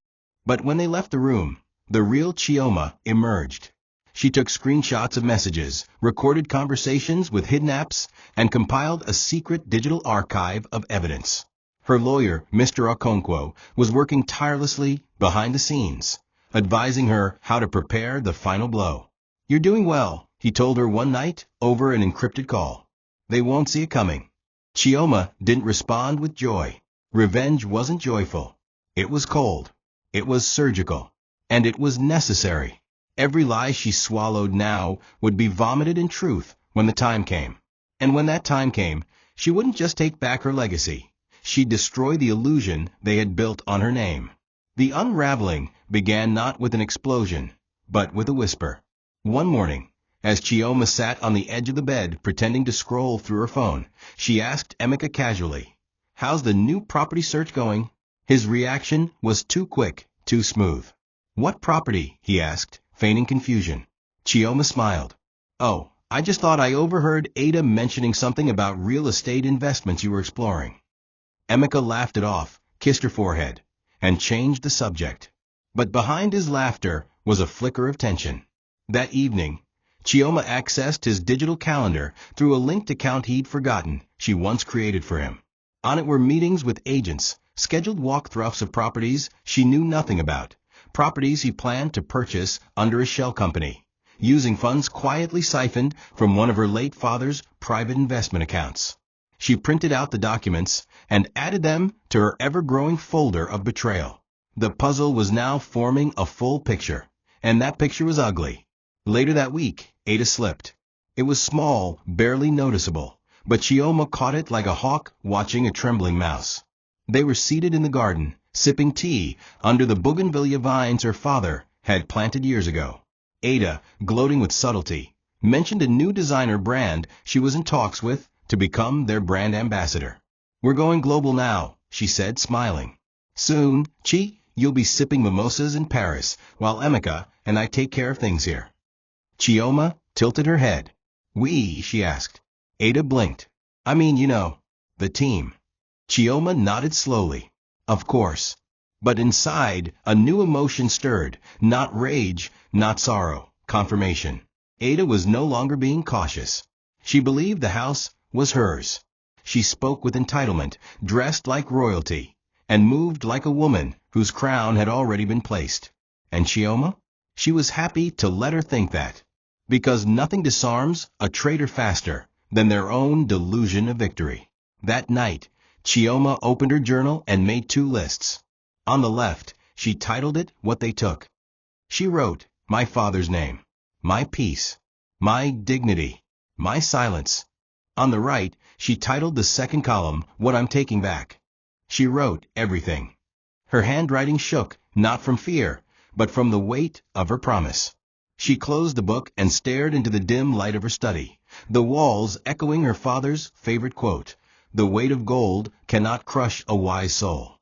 But when they left the room, the real Chioma emerged. She took screenshots of messages, recorded conversations with hidden apps, and compiled a secret digital archive of evidence. Her lawyer, Mr. Okonkwo, was working tirelessly behind the scenes, advising her how to prepare the final blow. "You're doing well," he told her one night over an encrypted call. "They won't see it coming." Chioma didn't respond with joy. Revenge wasn't joyful. It was cold. It was surgical. And it was necessary. Every lie she swallowed now would be vomited in truth when the time came. And when that time came, she wouldn't just take back her legacy. She'd destroy the illusion they had built on her name. The unraveling began not with an explosion, but with a whisper. One morning, as Chioma sat on the edge of the bed pretending to scroll through her phone, she asked Emeka casually, "How's the new property search going?" His reaction was too quick, too smooth. "What property?" he asked, feigning confusion. Chioma smiled. "Oh, I just thought I overheard Ada mentioning something about real estate investments you were exploring." Emeka laughed it off, kissed her forehead, and changed the subject. But behind his laughter was a flicker of tension. That evening, Chioma accessed his digital calendar through a linked account he'd forgotten she once created for him. On it were meetings with agents, scheduled walkthroughs of properties she knew nothing about, properties he planned to purchase under a shell company, using funds quietly siphoned from one of her late father's private investment accounts. She printed out the documents and added them to her ever-growing folder of betrayal. The puzzle was now forming a full picture, and that picture was ugly. Later that week, Ada slipped. It was small, barely noticeable, but Chioma caught it like a hawk watching a trembling mouse. They were seated in the garden, sipping tea under the bougainvillea vines her father had planted years ago. Ada, gloating with subtlety, mentioned a new designer brand she was in talks with to become their brand ambassador. "We're going global now," she said, smiling. "Soon, Chi, you'll be sipping mimosas in Paris, while Emeka and I take care of things here." Chioma tilted her head. "We?" she asked. Ada blinked. "I mean, the team." Chioma nodded slowly. "Of course." But inside, a new emotion stirred, not rage, not sorrow, confirmation. Ada was no longer being cautious. She believed the house was hers. She spoke with entitlement, dressed like royalty, and moved like a woman whose crown had already been placed. And Chioma? She was happy to let her think that. Because nothing disarms a traitor faster than their own delusion of victory. That night, Chioma opened her journal and made two lists. On the left, she titled it What They Took. She wrote, "My father's name, my peace, my dignity, my silence." On the right, she titled the second column, What I'm Taking Back. She wrote everything. Her handwriting shook, not from fear, but from the weight of her promise. She closed the book and stared into the dim light of her study, the walls echoing her father's favorite quote, "The weight of gold cannot crush a wise soul."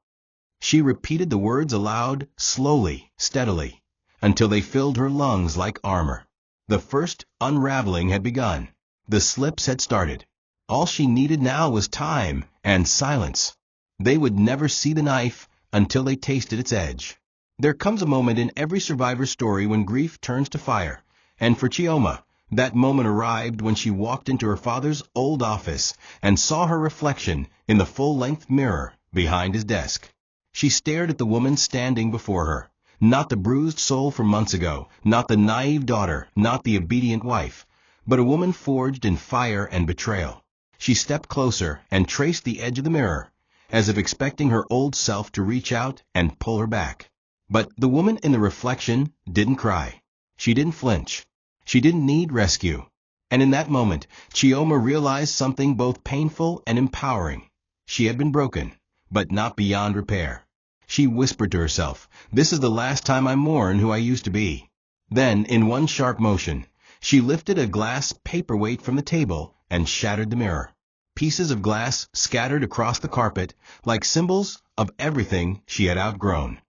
She repeated the words aloud, slowly, steadily, until they filled her lungs like armor. The first unraveling had begun. The slips had started. All she needed now was time and silence. They would never see the knife until they tasted its edge. There comes a moment in every survivor's story when grief turns to fire, and for Chioma, that moment arrived when she walked into her father's old office and saw her reflection in the full-length mirror behind his desk. She stared at the woman standing before her, not the bruised soul from months ago, not the naive daughter, not the obedient wife, but a woman forged in fire and betrayal. She stepped closer and traced the edge of the mirror, as if expecting her old self to reach out and pull her back. But the woman in the reflection didn't cry. She didn't flinch. She didn't need rescue. And in that moment, Chioma realized something both painful and empowering. She had been broken, but not beyond repair. She whispered to herself, "This is the last time I mourn who I used to be." Then, in one sharp motion, she lifted a glass paperweight from the table and shattered the mirror. Pieces of glass scattered across the carpet like symbols of everything she had outgrown.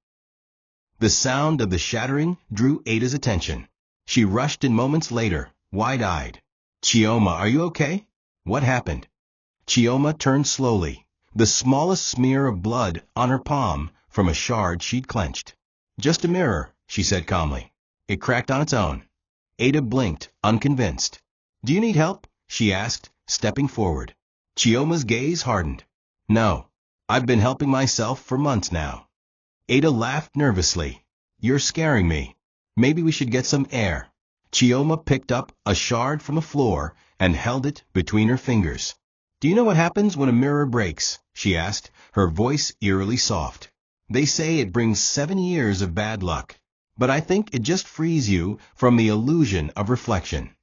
The sound of the shattering drew Ada's attention. She rushed in moments later, wide-eyed. "Chioma, are you okay? What happened?" Chioma turned slowly, the smallest smear of blood on her palm from a shard she'd clenched. "Just a mirror," she said calmly. "It cracked on its own." Ada blinked, unconvinced. "Do you need help?" she asked, stepping forward. Chioma's gaze hardened. "No. I've been helping myself for months now." Ada laughed nervously. "You're scaring me. Maybe we should get some air." Chioma picked up a shard from the floor and held it between her fingers. "Do you know what happens when a mirror breaks?" she asked, her voice eerily soft. "They say it brings 7 years of bad luck. But I think it just frees you from the illusion of reflection."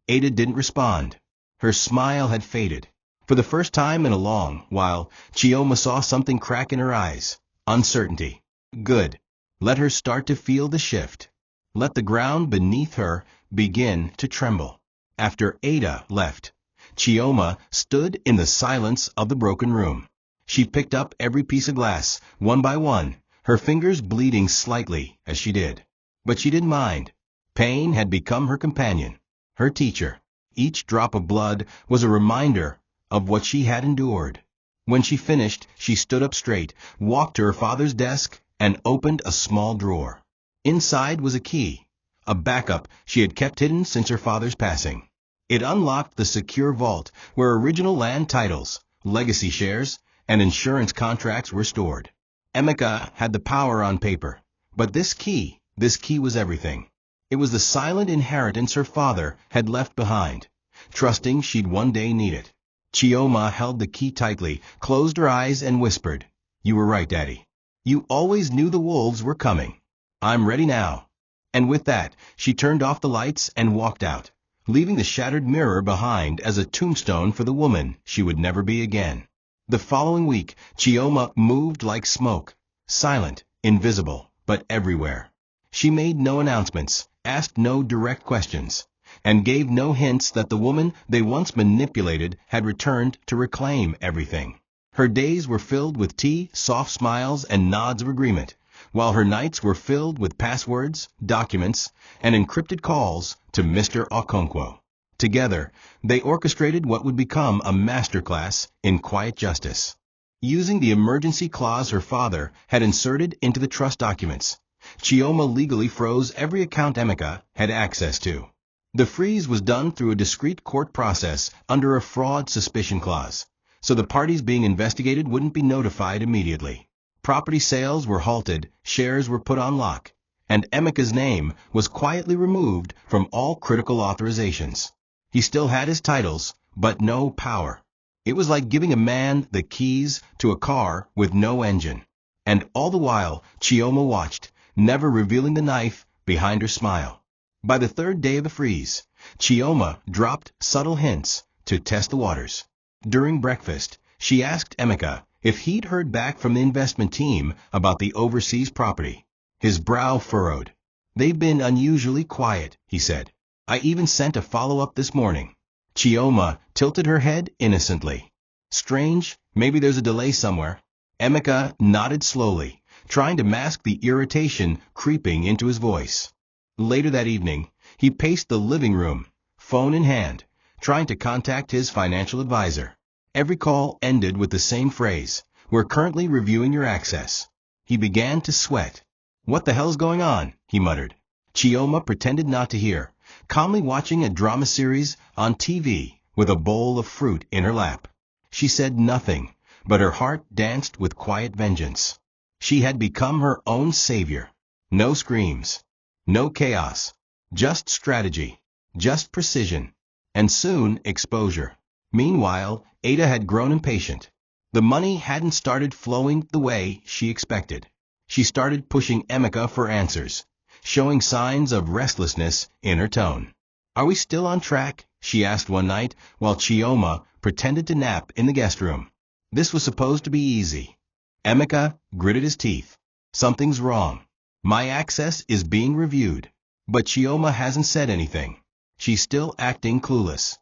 Ada didn't respond. Her smile had faded. For the first time in a long while, Chioma saw something crack in her eyes. Uncertainty. Good. Let her start to feel the shift. Let the ground beneath her begin to tremble. After Ada left, Chioma stood in the silence of the broken room. She picked up every piece of glass, one by one, her fingers bleeding slightly as she did. But she didn't mind. Pain had become her companion, her teacher. Each drop of blood was a reminder of what she had endured. When she finished, she stood up straight, walked to her father's desk, and opened a small drawer. Inside was a key, a backup she had kept hidden since her father's passing. It unlocked the secure vault where original land titles, legacy shares, and insurance contracts were stored. Emeka had the power on paper, but this key was everything. It was the silent inheritance her father had left behind, trusting she'd one day need it. Chioma held the key tightly, closed her eyes, and whispered, "You were right, Daddy. You always knew the wolves were coming. I'm ready now." And with that, she turned off the lights and walked out, leaving the shattered mirror behind as a tombstone for the woman she would never be again. The following week, Chioma moved like smoke, silent, invisible, but everywhere. She made no announcements, asked no direct questions, and gave no hints that the woman they once manipulated had returned to reclaim everything. Her days were filled with tea, soft smiles, and nods of agreement, while her nights were filled with passwords, documents, and encrypted calls to Mr. Okonkwo. Together, they orchestrated what would become a masterclass in quiet justice. Using the emergency clause her father had inserted into the trust documents, Chioma legally froze every account Emeka had access to. The freeze was done through a discreet court process under a fraud suspicion clause, so the parties being investigated wouldn't be notified immediately. Property sales were halted, shares were put on lock, and Emeka's name was quietly removed from all critical authorizations. He still had his titles, but no power. It was like giving a man the keys to a car with no engine. And all the while, Chioma watched, never revealing the knife behind her smile. By the 3rd day of the freeze, Chioma dropped subtle hints to test the waters. During breakfast, she asked Emeka if he'd heard back from the investment team about the overseas property. His brow furrowed. "They've been unusually quiet," he said. "I even sent a follow-up this morning." Chioma tilted her head innocently. "Strange, maybe there's a delay somewhere." Emeka nodded slowly, trying to mask the irritation creeping into his voice. Later that evening, he paced the living room, phone in hand, trying to contact his financial advisor. Every call ended with the same phrase, "We're currently reviewing your access." He began to sweat. "What the hell's going on?" he muttered. Chioma pretended not to hear, calmly watching a drama series on TV with a bowl of fruit in her lap. She said nothing, but her heart danced with quiet vengeance. She had become her own savior. No screams, no chaos, just strategy, just precision, and soon exposure. Meanwhile, Ada had grown impatient. The money hadn't started flowing the way she expected. She started pushing Emeka for answers, showing signs of restlessness in her tone. "Are we still on track?" she asked one night while Chioma pretended to nap in the guest room. This was supposed to be easy. Emeka gritted his teeth. "Something's wrong. My access is being reviewed." But Chioma hasn't said anything. She's still acting clueless.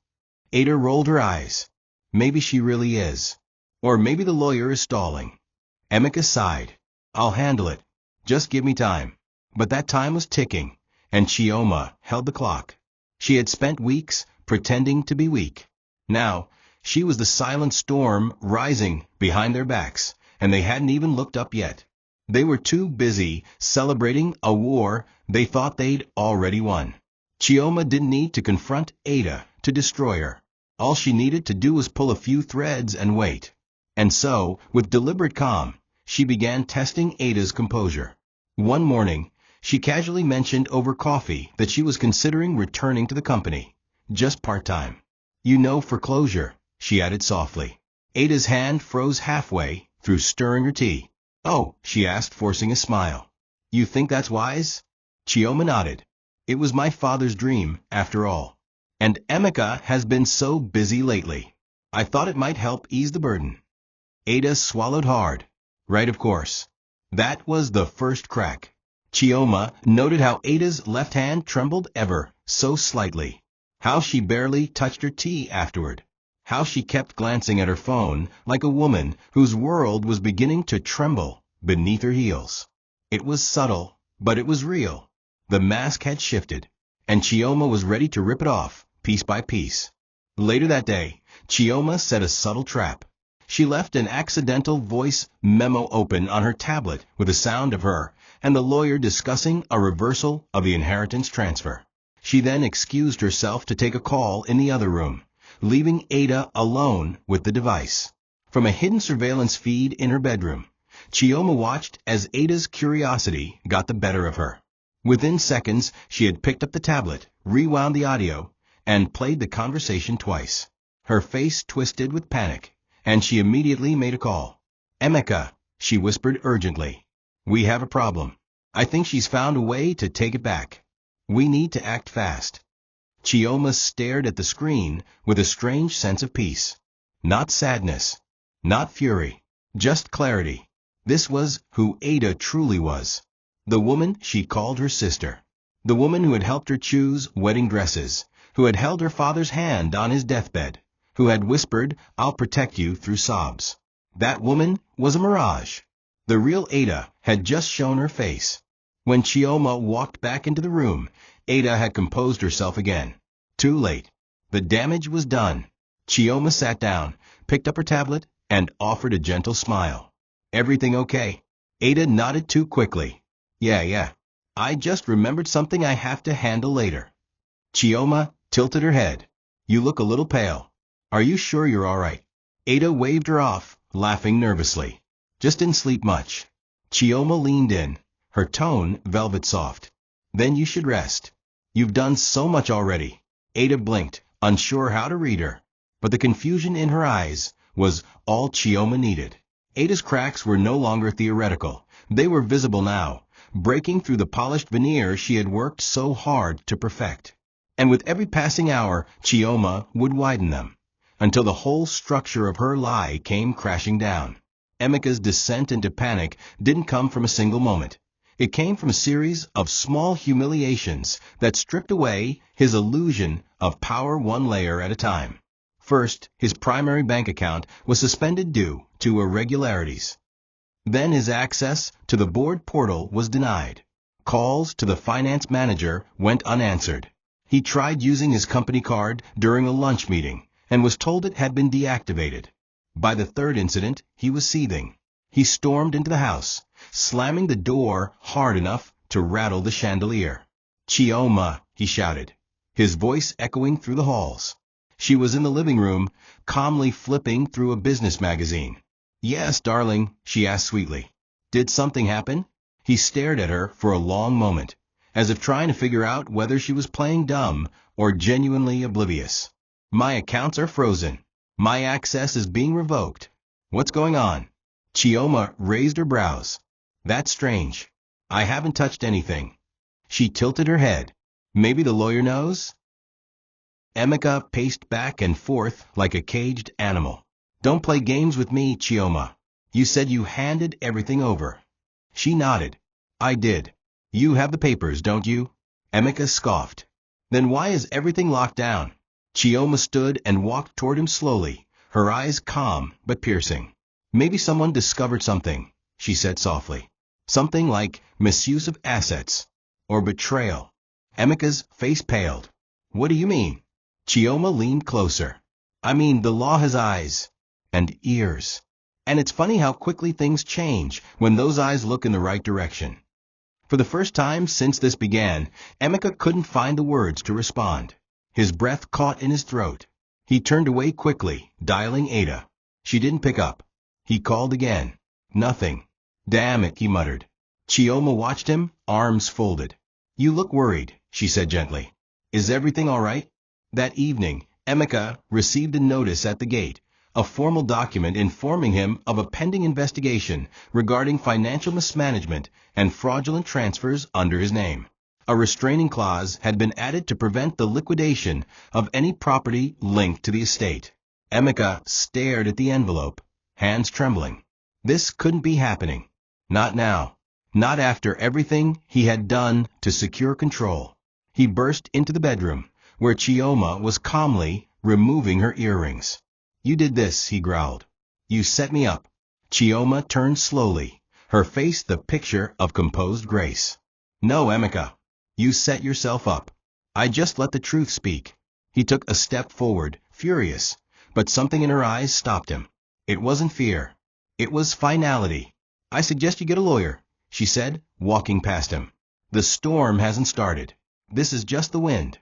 Ada rolled her eyes. Maybe she really is. Or maybe the lawyer is stalling. Emeka sighed. "I'll handle it. Just give me time." But that time was ticking, and Chioma held the clock. She had spent weeks pretending to be weak. Now, she was the silent storm rising behind their backs, and they hadn't even looked up yet. They were too busy celebrating a war they thought they'd already won. Chioma didn't need to confront Ada to destroy her. All she needed to do was pull a few threads and wait. And so, with deliberate calm, she began testing Ada's composure. One morning, she casually mentioned over coffee that she was considering returning to the company, just part-time. "You know, for closure," she added softly. Ada's hand froze halfway through stirring her tea. "Oh," she asked, forcing a smile. "You think that's wise?" Chioma nodded. "It was my father's dream, after all. And Emeka has been so busy lately. I thought it might help ease the burden." Ada swallowed hard. Right, of course. That was the first crack. Chioma noted how Ada's left hand trembled ever so slightly. How she barely touched her tea afterward. How she kept glancing at her phone like a woman whose world was beginning to tremble beneath her heels. It was subtle, but it was real. The mask had shifted, and Chioma was ready to rip it off, piece by piece. Later that day, Chioma set a subtle trap. She left an accidental voice memo open on her tablet with the sound of her and the lawyer discussing a reversal of the inheritance transfer. She then excused herself to take a call in the other room, leaving Ada alone with the device. From a hidden surveillance feed in her bedroom, Chioma watched as Ada's curiosity got the better of her. Within seconds, she had picked up the tablet, rewound the audio, and played the conversation twice. Her face twisted with panic, and she immediately made a call. "Emeka," she whispered urgently. "We have a problem. I think she's found a way to take it back. We need to act fast." Chioma stared at the screen with a strange sense of peace. Not sadness, not fury, just clarity. This was who Ada truly was. The woman she called her sister. The woman who had helped her choose wedding dresses, who had held her father's hand on his deathbed, who had whispered, "I'll protect you," through sobs. That woman was a mirage. The real Ada had just shown her face. When Chioma walked back into the room, Ada had composed herself again. Too late. The damage was done. Chioma sat down, picked up her tablet, and offered a gentle smile. "Everything okay?" Ada nodded too quickly. Yeah. I just remembered something I have to handle later." Chioma tilted her head. "You look a little pale. Are you sure you're all right?" Ada waved her off, laughing nervously. "Just didn't sleep much." Chioma leaned in, her tone velvet soft. "Then you should rest. You've done so much already." Ada blinked, unsure how to read her. But the confusion in her eyes was all Chioma needed. Ada's cracks were no longer theoretical. They were visible now, breaking through the polished veneer she had worked so hard to perfect. And with every passing hour, Chioma would widen them, until the whole structure of her lie came crashing down. Emeka's descent into panic didn't come from a single moment. It came from a series of small humiliations that stripped away his illusion of power one layer at a time. First, his primary bank account was suspended due to irregularities. Then his access to the board portal was denied. Calls to the finance manager went unanswered. He tried using his company card during a lunch meeting and was told it had been deactivated. By the third incident, he was seething. He stormed into the house, slamming the door hard enough to rattle the chandelier. "Chioma," he shouted, his voice echoing through the halls. She was in the living room, calmly flipping through a business magazine. "Yes, darling," she asked sweetly. "Did something happen?" He stared at her for a long moment, as if trying to figure out whether she was playing dumb or genuinely oblivious. "My accounts are frozen. My access is being revoked. What's going on?" Chioma raised her brows. "That's strange. I haven't touched anything." She tilted her head. "Maybe the lawyer knows?" Emeka paced back and forth like a caged animal. "Don't play games with me, Chioma. You said you handed everything over." She nodded. "I did. You have the papers, don't you?" Emeka scoffed. "Then why is everything locked down?" Chioma stood and walked toward him slowly, her eyes calm but piercing. "Maybe someone discovered something," she said softly. "Something like misuse of assets or betrayal." Emeka's face paled. "What do you mean?" Chioma leaned closer. "I mean, the law has eyes and ears. And it's funny how quickly things change when those eyes look in the right direction." For the first time since this began, Emeka couldn't find the words to respond. His breath caught in his throat. He turned away quickly, dialing Ada. She didn't pick up. He called again. Nothing. "Damn it," he muttered. Chioma watched him, arms folded. "You look worried," she said gently. "Is everything all right?" That evening, Emeka received a notice at the gate, a formal document informing him of a pending investigation regarding financial mismanagement and fraudulent transfers under his name. A restraining clause had been added to prevent the liquidation of any property linked to the estate. Emeka stared at the envelope, hands trembling. This couldn't be happening. Not now. Not after everything he had done to secure control. He burst into the bedroom, where Chioma was calmly removing her earrings. "You did this," he growled. "You set me up." Chioma turned slowly, her face the picture of composed grace. "No, Emeka. You set yourself up. I just let the truth speak." He took a step forward, furious, but something in her eyes stopped him. It wasn't fear. It was finality. "I suggest you get a lawyer," she said, walking past him. "The storm hasn't started. This is just the wind."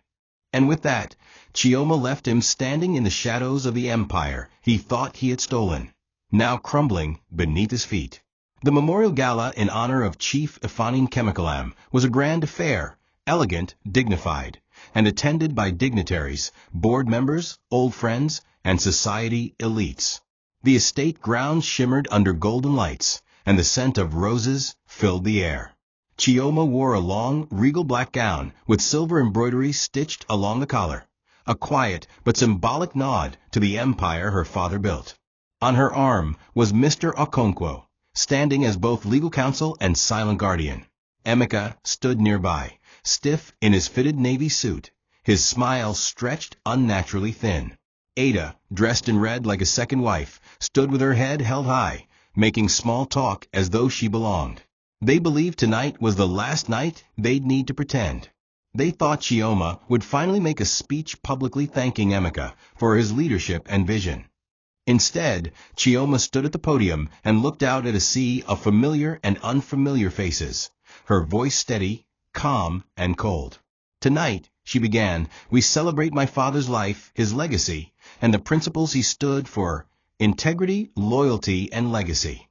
And with that, Chioma left him standing in the shadows of the empire he thought he had stolen, now crumbling beneath his feet. The memorial gala in honor of Chief Ephanian Chemicalam was a grand affair, elegant, dignified, and attended by dignitaries, board members, old friends, and society elites. The estate grounds shimmered under golden lights, and the scent of roses filled the air. Chioma wore a long, regal black gown with silver embroidery stitched along the collar, a quiet but symbolic nod to the empire her father built. On her arm was Mr. Okonkwo, standing as both legal counsel and silent guardian. Emeka stood nearby, stiff in his fitted navy suit, his smile stretched unnaturally thin. Ada, dressed in red like a second wife, stood with her head held high, making small talk as though she belonged. They believed tonight was the last night they'd need to pretend. They thought Chioma would finally make a speech publicly thanking Emeka for his leadership and vision. Instead, Chioma stood at the podium and looked out at a sea of familiar and unfamiliar faces, her voice steady, calm, and cold. "Tonight," she began, "we celebrate my father's life, his legacy, and the principles he stood for: integrity, loyalty, and legacy."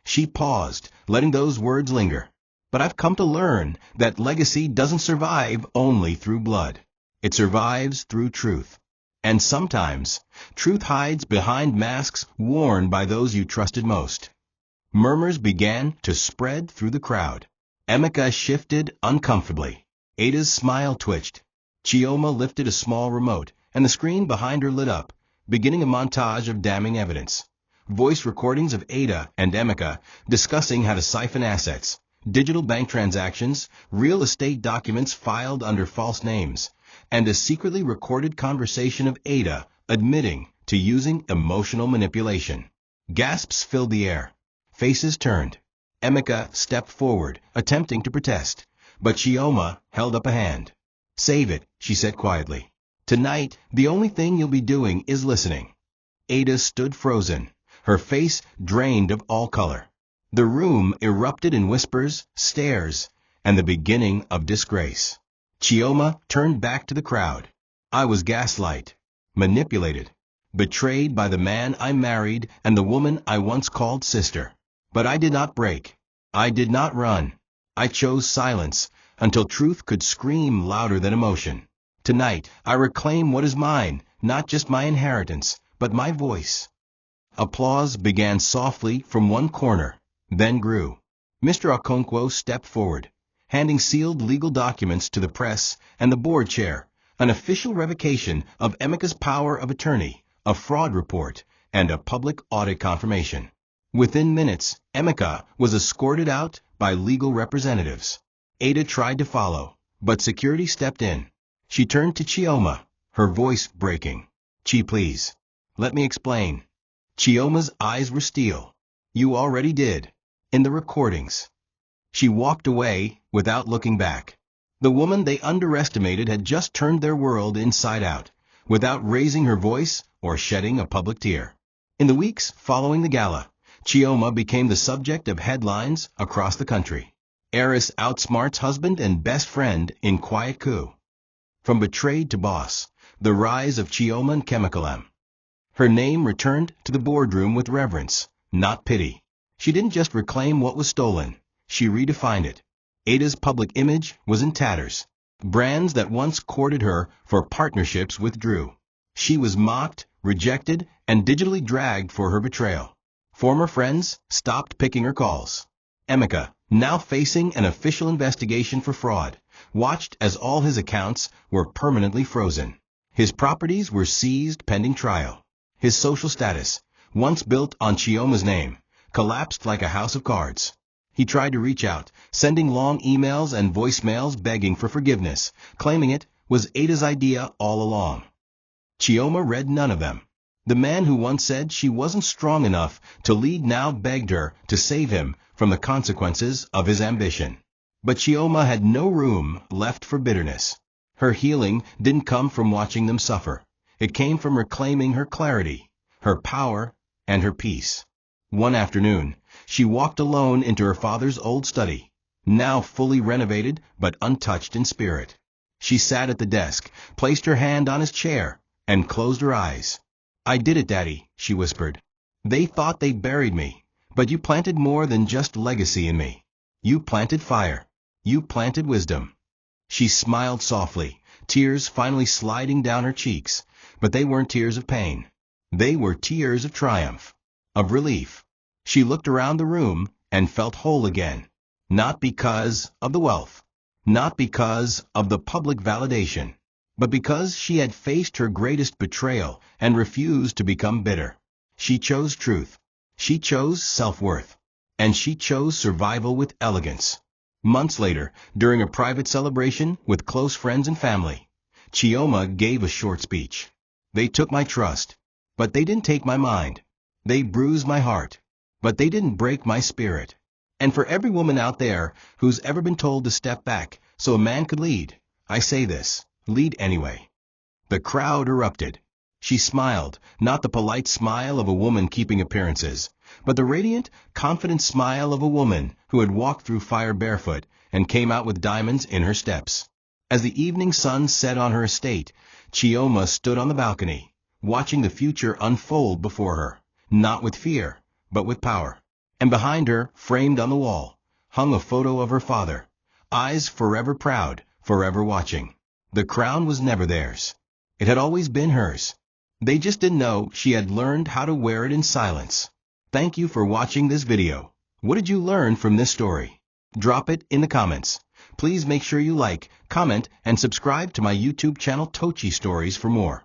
She paused, letting those words linger. "But I've come to learn that legacy doesn't survive only through blood. It survives through truth. And sometimes, truth hides behind masks worn by those you trusted most." Murmurs began to spread through the crowd. Emeka shifted uncomfortably. Ada's smile twitched. Chioma lifted a small remote, and the screen behind her lit up, beginning a montage of damning evidence. Voice recordings of Ada and Emeka discussing how to siphon assets, digital bank transactions, real estate documents filed under false names, and a secretly recorded conversation of Ada admitting to using emotional manipulation. Gasps filled the air. Faces turned. Emeka stepped forward, attempting to protest, but Chioma held up a hand. Save it, she said quietly. Tonight, the only thing you'll be doing is listening. Ada stood frozen, her face drained of all color. The room erupted in whispers, stares, and the beginning of disgrace. Chioma turned back to the crowd. I was gaslight, manipulated, betrayed by the man I married and the woman I once called sister. But I did not break. I did not run. I chose silence until truth could scream louder than emotion. Tonight, I reclaim what is mine, not just my inheritance, but my voice. Applause began softly from one corner, then grew. Mr. Okonkwo stepped forward, handing sealed legal documents to the press and the board chair, an official revocation of Emeka's power of attorney, a fraud report, and a public audit confirmation. Within minutes, Emeka was escorted out by legal representatives. Ada tried to follow, but security stepped in. She turned to Chioma, her voice breaking. Chi, please. Let me explain. Chioma's eyes were steel. You already did. In the recordings. She walked away without looking back. The woman they underestimated had just turned their world inside out, without raising her voice or shedding a public tear. In the weeks following the gala, Chioma became the subject of headlines across the country. Heiress outsmarts husband and best friend in quiet coup. From betrayed to boss, the rise of Chioma and Chemical. Her name returned to the boardroom with reverence, not pity. She didn't just reclaim what was stolen, she redefined it. Ada's public image was in tatters. Brands that once courted her for partnerships withdrew. She was mocked, rejected, and digitally dragged for her betrayal. Former friends stopped picking her calls. Emeka, now facing an official investigation for fraud, watched as all his accounts were permanently frozen. His properties were seized pending trial. His social status, once built on Chioma's name, collapsed like a house of cards. He tried to reach out, sending long emails and voicemails begging for forgiveness, claiming it was Ada's idea all along. Chioma read none of them. The man who once said she wasn't strong enough to lead now begged her to save him from the consequences of his ambition. But Chioma had no room left for bitterness. Her healing didn't come from watching them suffer. It came from reclaiming her clarity, her power, and her peace. One afternoon, she walked alone into her father's old study, now fully renovated but untouched in spirit. She sat at the desk, placed her hand on his chair, and closed her eyes. I did it, Daddy, she whispered. They thought they buried me, but you planted more than just legacy in me. You planted fire. You planted wisdom. She smiled softly, tears finally sliding down her cheeks, but they weren't tears of pain. They were tears of triumph, of relief. She looked around the room and felt whole again, not because of the wealth, not because of the public validation, but because she had faced her greatest betrayal and refused to become bitter. She chose truth. She chose self-worth. And she chose survival with elegance. Months later, during a private celebration with close friends and family, Chioma gave a short speech. They took my trust, but they didn't take my mind. They bruised my heart, but they didn't break my spirit. And for every woman out there who's ever been told to step back so a man could lead, I say this: lead anyway. The crowd erupted. She smiled, not the polite smile of a woman keeping appearances, but the radiant, confident smile of a woman who had walked through fire barefoot and came out with diamonds in her steps. As the evening sun set on her estate, Chioma stood on the balcony, watching the future unfold before her, not with fear, but with power. And behind her, framed on the wall, hung a photo of her father, eyes forever proud, forever watching. The crown was never theirs. It had always been hers. They just didn't know she had learned how to wear it in silence. Thank you for watching this video. What did you learn from this story? Drop it in the comments. Please make sure you like, comment, and subscribe to my YouTube channel Tochi Stories for more.